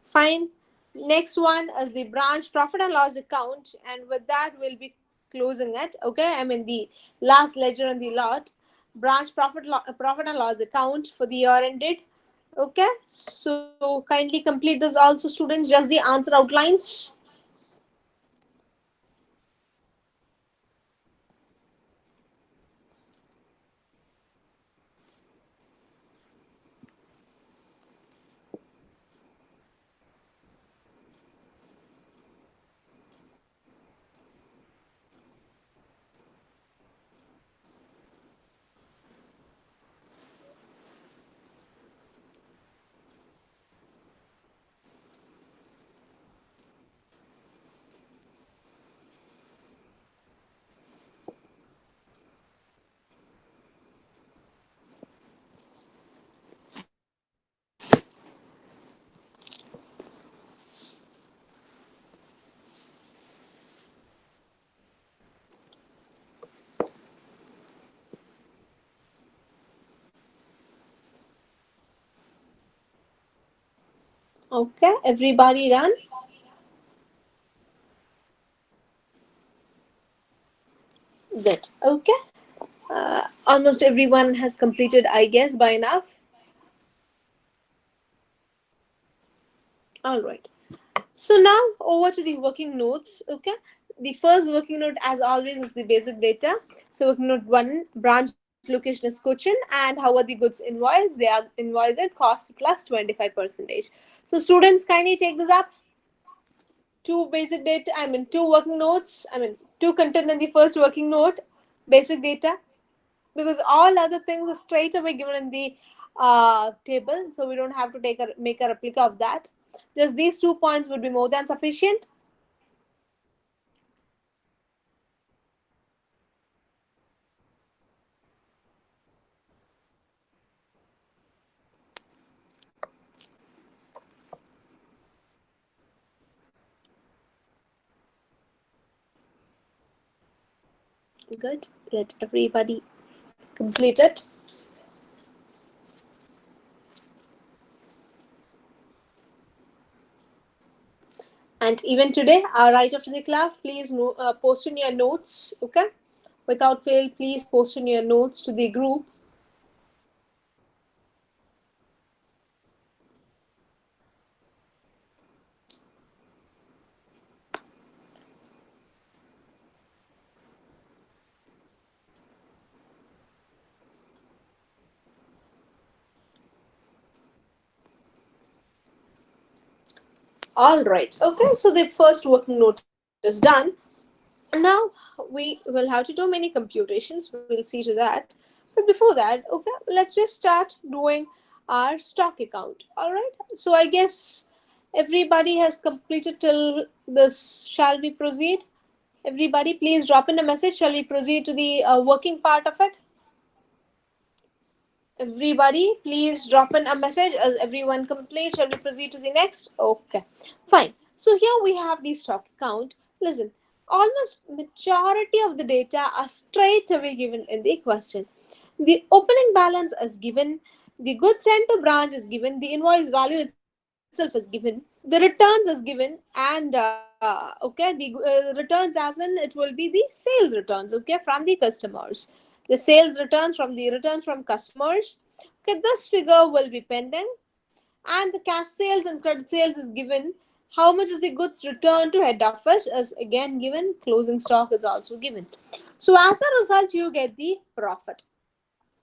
fine. Next one is the branch profit and loss account, and with that we'll be closing it. Okay, I mean the last ledger on the lot, branch profit and loss account for the year ended. Okay, so kindly complete this also, students. Just the answer outlines. Okay, everybody done? Good. Okay. Almost everyone has completed, I guess, by now. All right. So now over to the working notes. Okay. The first working note, as always, is the basic data. So working note one, branch location is Cochin, and how are the goods invoiced? They are invoiced at cost plus 25%. So students, kindly take this up. Two basic data. I mean, two working notes. I mean, two content in the first working note, basic data, because all other things are straight away given in the table, so we don't have to make a replica of that. Just these 2 points would be more than sufficient. Good. Let everybody complete it. And even today, right after the class, please post in your notes. Okay. Without fail, please post in your notes to the group. All right. Okay. So the first working note is done. Now we will have to do many computations. We'll see to that. But before that, okay, let's just start doing our stock account. All right. So I guess Everybody has completed till this. Shall we proceed? Everybody, please drop in a message. Shall we proceed to the working part of it? Everybody, please drop in a message as everyone completes. Shall we proceed to the next? Okay, fine. So here we have the stock account. Listen, almost majority of the data are straight away given in the question. The opening balance is given, the goods sent to branch is given, the invoice value itself is given, the returns is given, and okay, the returns as in it will be the sales returns, okay, from the customers. The sales returns from the returns from customers. Okay, this figure will be pending, and the cash sales and credit sales is given. How much is the goods returned to head office is again given. Closing stock is also given. So as a result, you get the profit.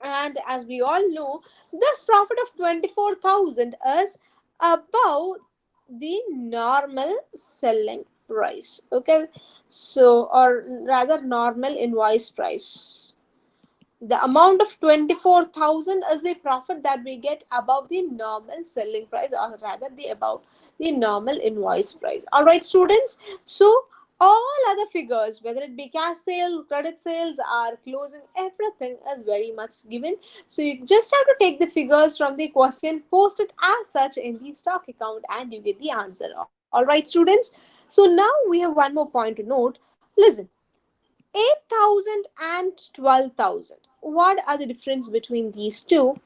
And as we all know, this profit of 24,000 is above the normal selling price. Okay, so or rather normal invoice price. The amount of 24,000 is the profit that we get above the normal selling price, or rather the above the normal invoice price. All right, students. So all other figures, whether it be cash sales, credit sales, or closing, everything is very much given. So you just have to take the figures from the question, post it as such in the stock account, and you get the answer. All right, students. So now we have one more point to note. Listen, 8,000 and 12,000. What are the difference between these two?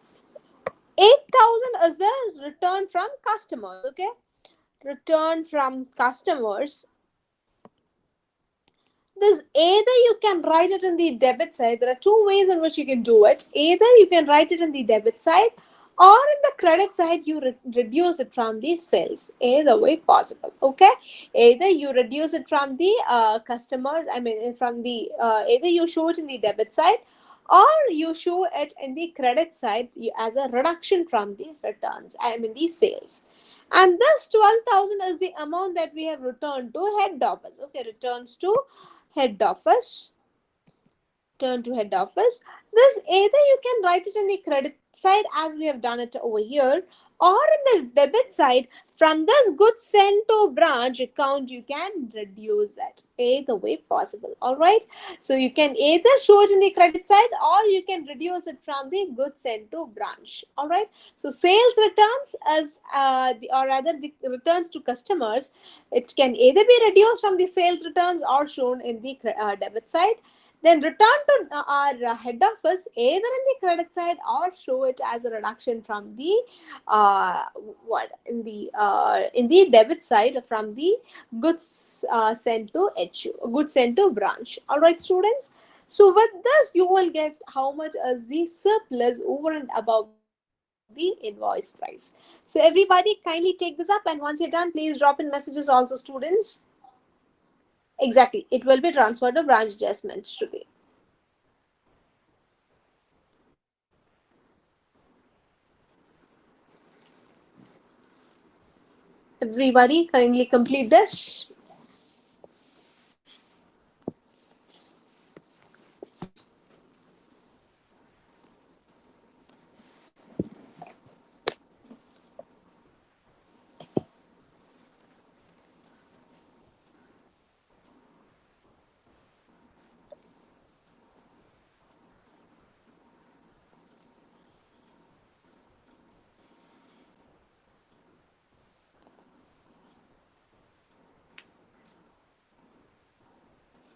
8,000 is the return from customers, okay? Return from customers. This either you can write it in the debit side. There are two ways in which you can do it. Either you can write it in the debit side, or in the credit side you reduce it from the sales. Either way possible, okay? Either you reduce it from the customers, I mean from the either you show it in the debit side, or you show it in the credit side as a reduction from the returns, I mean the sales. And this 12,000 is the amount that we have returned to head office. Okay, returns to head office. Turn to head office. This either you can write it in the credit side as we have done it over here, or in the debit side. From this goods sent to branch account you can reduce it. Either way possible. All right, so you can either show it in the credit side, or you can reduce it from the goods sent to branch. All right, so sales returns as or rather the returns to customers, it can either be reduced from the sales returns or shown in the debit side. Then return to our head office either in the credit side, or show it as a reduction from the uh, what in the debit side from the goods sent to HU, goods sent to branch. All right, students. So with this, you will get how much is the surplus over and above the invoice price. So everybody kindly take this up, and once you're done, please drop in messages also, students. Exactly, it will be transferred to branch adjustment today. Everybody kindly complete this.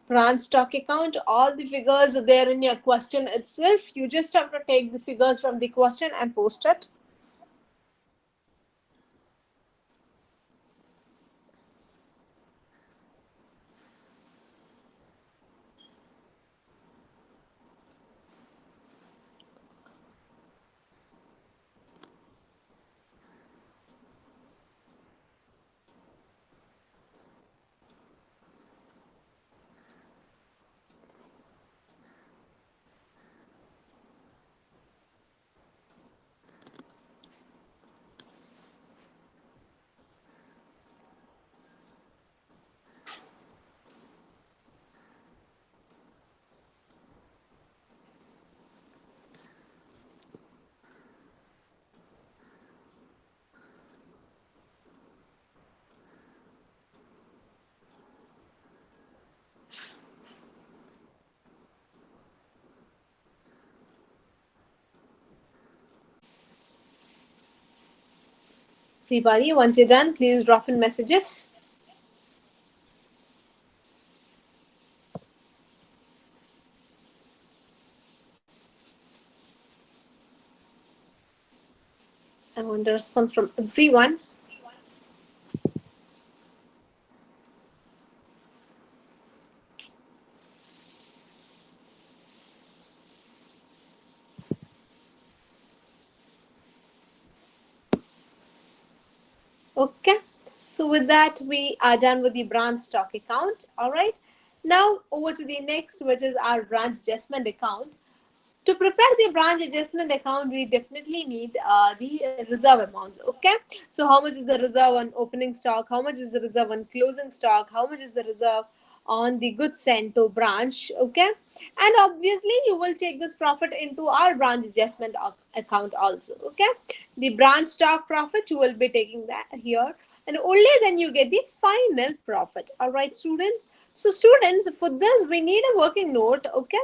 Branch stock account, all the figures are there in your question itself. You just have to take the figures from the question and post it. Everybody, once you're done, please drop in messages. I want a response from everyone. Okay. So with that, we are done with the branch stock account. All right. Now over to the next, which is our branch adjustment account. To prepare the branch adjustment account, we definitely need the reserve amounts. Okay. So how much is the reserve on opening stock? How much is the reserve on closing stock? How much is the reserve on the goods sent to branch? Okay. And obviously, you will take this profit into our branch adjustment account also. Okay. The branch stock profit, you will be taking that here. And only then you get the final profit. All right, students. So students, for this, we need a working note. Okay.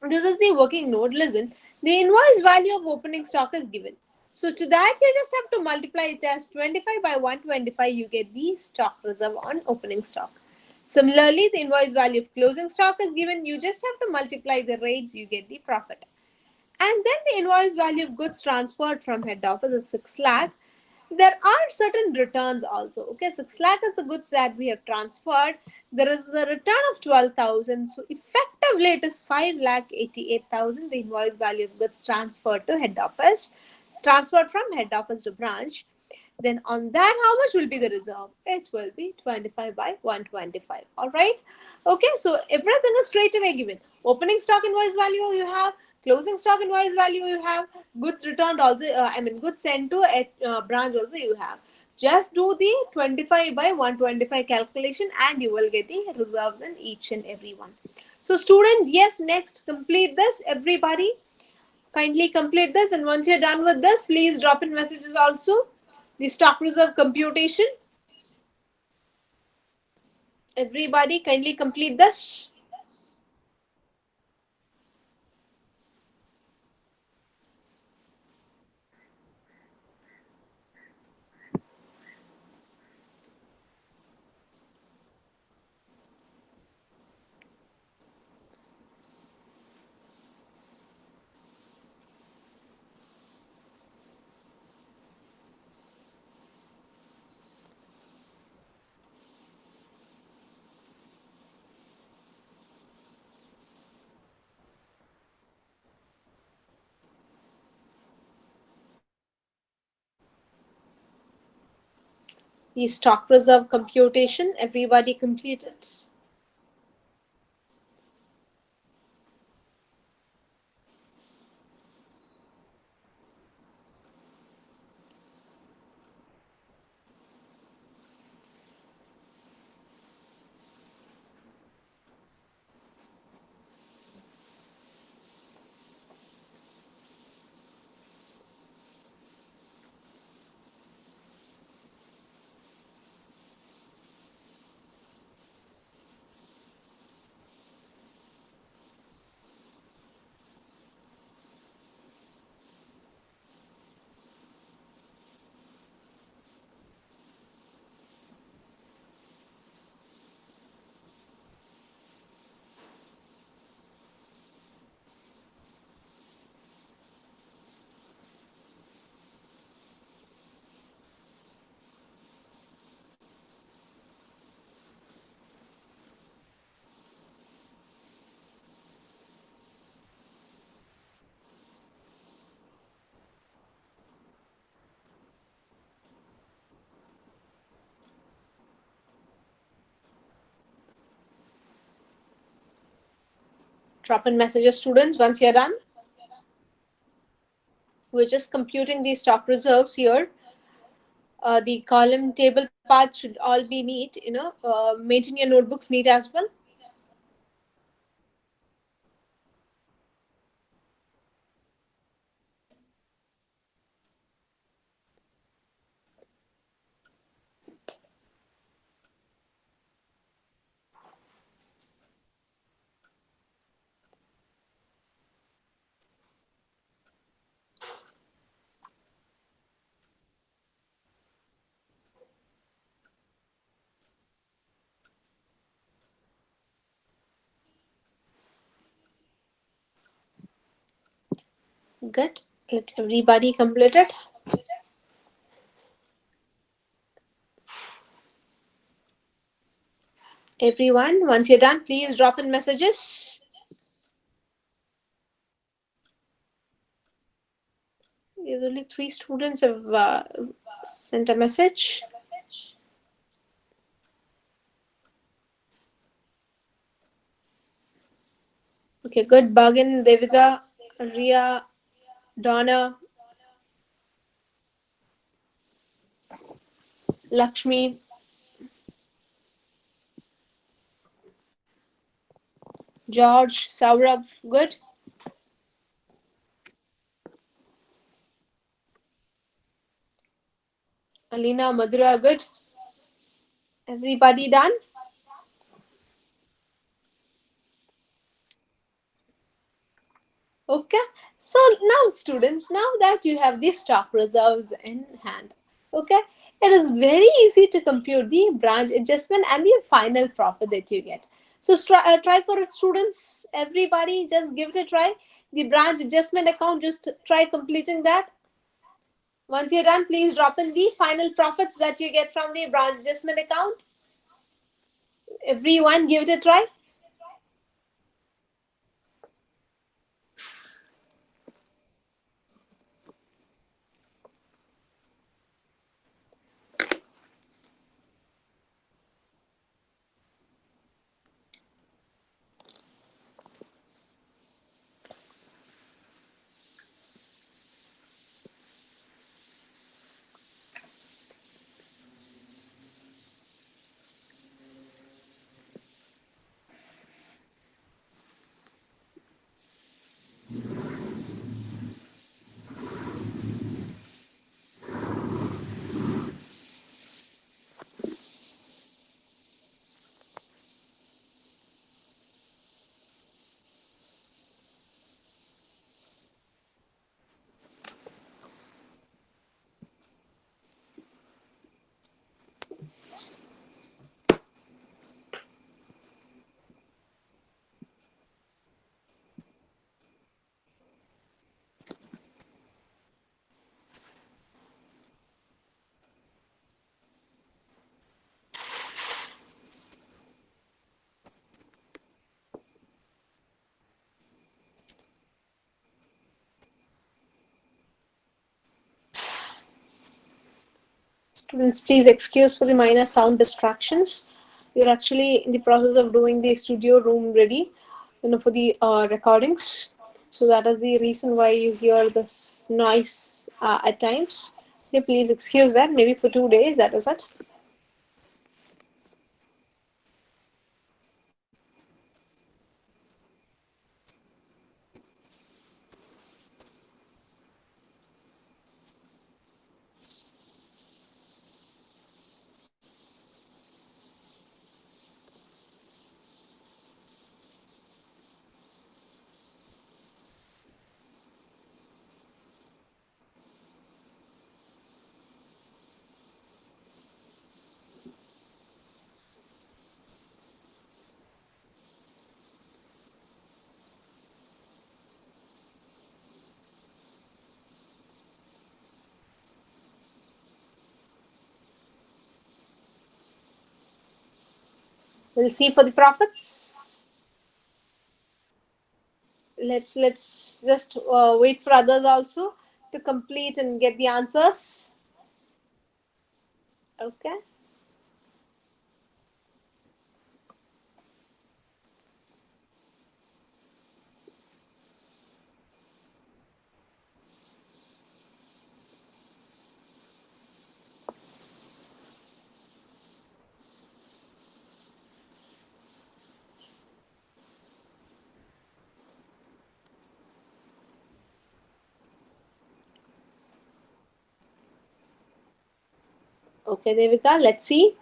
This is the working note. Listen, the invoice value of opening stock is given. So to that, you just have to multiply it as 25 by 125. You get the stock reserve on opening stock. Similarly, the invoice value of closing stock is given. You just have to multiply the rates. You get the profit. And then the invoice value of goods transferred from head office is 6 lakh. There are certain returns also. Okay, 6 lakh is the goods that we have transferred. There is a return of 12,000. So effectively it is 5 lakh 88,000, the invoice value of goods transferred to head office, transferred from head office to branch. Then on that, how much will be the reserve? It will be 25 by 125. All right. Okay. So everything is straight away given. Opening stock invoice value you have. Closing stock invoice value you have. Goods returned also. Goods sent to a branch also you have. Just do the 25 by 125 calculation and you will get the reserves in each and every one. So students, yes, next complete this. Everybody, kindly complete this, and once you're done with this, please drop in messages also. The stock reserve computation. Everybody, kindly complete this. The stock reserve computation. Everybody complete it. Drop in messages, students, once you're done. We're just computing the stock reserves here. The column table part should all be neat. Maintain your notebooks neat as well. Good. Let everybody complete it. Everyone, once you're done, please drop in messages. There's only 3 students have sent a message. Okay, good. Bugin, Devika, Ria, Donna, Lakshmi, George, Saurabh, good. Alina, Madhura, good. Everybody done? Okay. So now, students, now that you have the stock reserves in hand, okay, it is very easy to compute the branch adjustment and the final profit that you get. So try for it, students. Everybody, just give it a try. The branch adjustment account, just try completing that. Once you're done, please drop in the final profits that you get from the branch adjustment account. Everyone, give it a try. Students, please excuse for the minor sound distractions. We're actually in the process of doing the studio room ready, for the recordings. So that is the reason why you hear this noise at times. Okay, please excuse that. Maybe for 2 days. That is it. We'll see for the profits. Let's just wait for others also to complete and get the answers. Okay. Okay, Devika, let's see.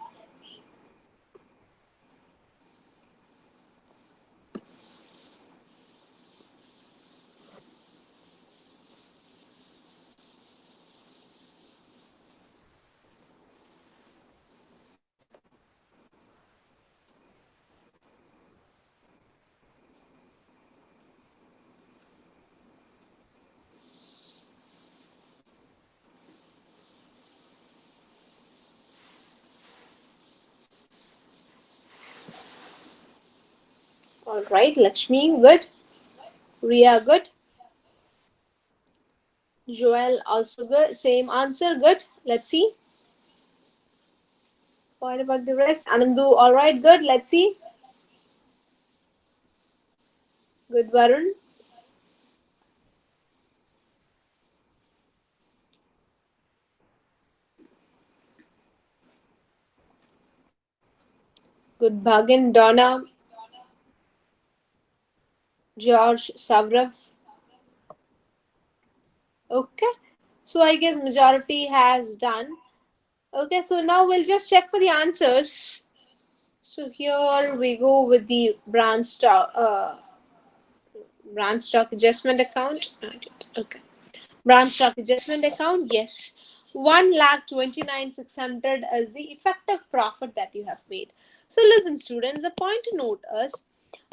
All right, Lakshmi, good. Ria, good. Joel, also good. Same answer, good. Let's see. What about the rest? Anandu, all right, good. Let's see. Good, Varun. Good, Bhagan, Donna, George, Savrav. Okay. So I guess majority has done. Okay, so now we'll just check for the answers. So here we go with the branch stock adjustment account. Okay. Branch stock adjustment account, yes. 1,29,600 is the effective profit that you have made. So listen, students, the point to note is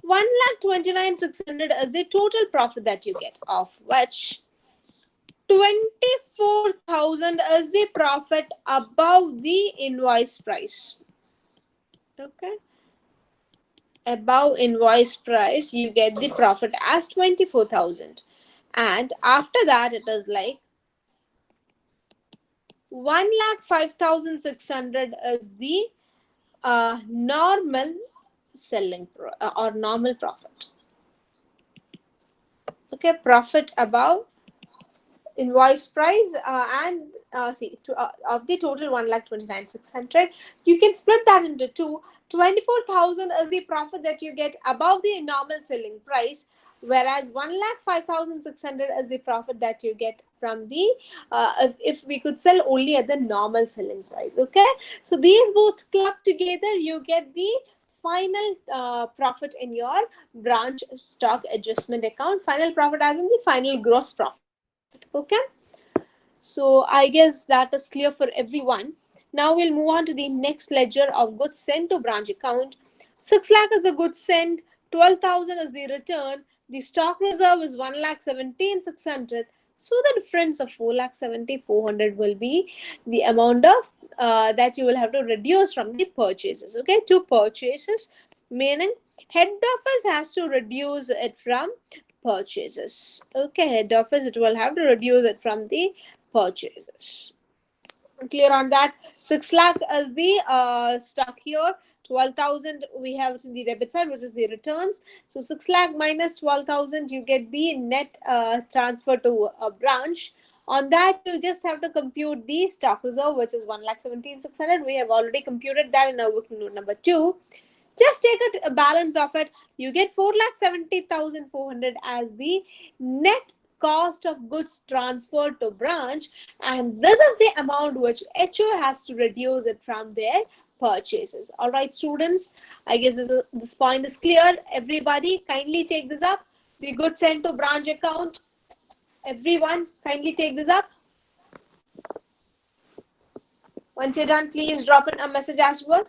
1,29,600 is the total profit that you get, of which 24,000 is the profit above the invoice price. Okay. Above invoice price, you get the profit as 24,000. And after that, it is like 1,05,600 is the normal or normal profit. Okay, profit above invoice price and see of the total 1,29,600, you can split that into two. 24,000 is the profit that you get above the normal selling price, whereas 1,05,600 is the profit that you get from the if we could sell only at the normal selling price. Okay, so these both club together, you get the final profit in your branch stock adjustment account. Final profit as in the final gross profit. Okay, so I guess that is clear for everyone. Now we'll move on to the next ledger of goods sent to branch account. 6 lakh is the goods sent, 12,000 is the return, the stock reserve is 1,17,600. So the difference of 4,70,400 will be the amount of that you will have to reduce from the purchases. Okay, two purchases, meaning head office has to reduce it from purchases. Okay, head office, it will have to reduce it from the purchases. Clear on that? 6 lakh is the stock here. 12,000 we have the debit side, which is the returns. So 6 lakh minus 12,000, you get the net transfer to a branch. On that, you just have to compute the stock reserve, which is 1,17,600. We have already computed that in our working note number 2. Just take a balance of it. You get 4,70,400 as the net cost of goods transferred to branch, and this is the amount which HO has to reduce it from their purchases. All right, students, I guess this point is clear. Everybody, kindly take this up. The goods sent to branch account. Everyone, kindly take this up. Once you're done, please drop in a message as well.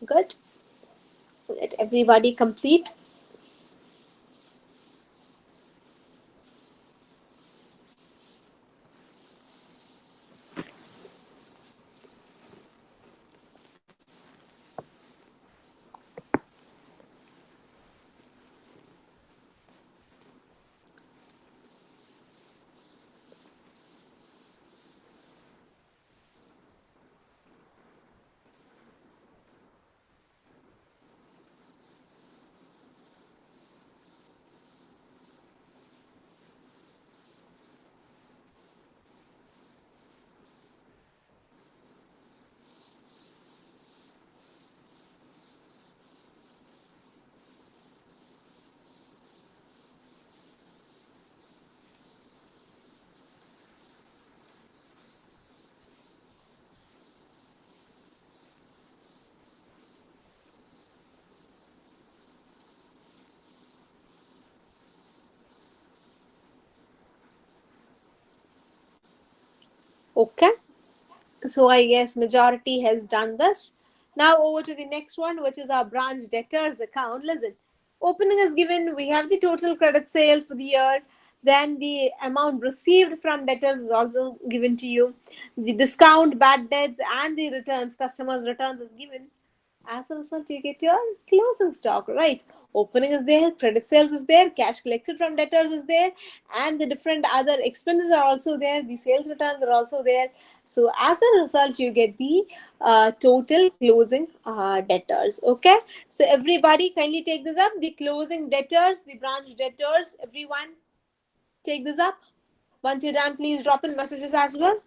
Good. Let everybody complete. Okay. So I guess majority has done this. Now over to the next one, which is our branch debtors account. Listen, opening is given. We have the total credit sales for the year. Then the amount received from debtors is also given to you. The discount, bad debts, and the returns, customers' returns is given. As a result, you get your closing stock, right? Opening is there, credit sales is there, cash collected from debtors is there, and the different other expenses are also there. The sales returns are also there. So as a result, you get the total closing debtors. Okay. So everybody, kindly take this up. The closing debtors, the branch debtors. Everyone, take this up. Once you're done, please drop in messages as well.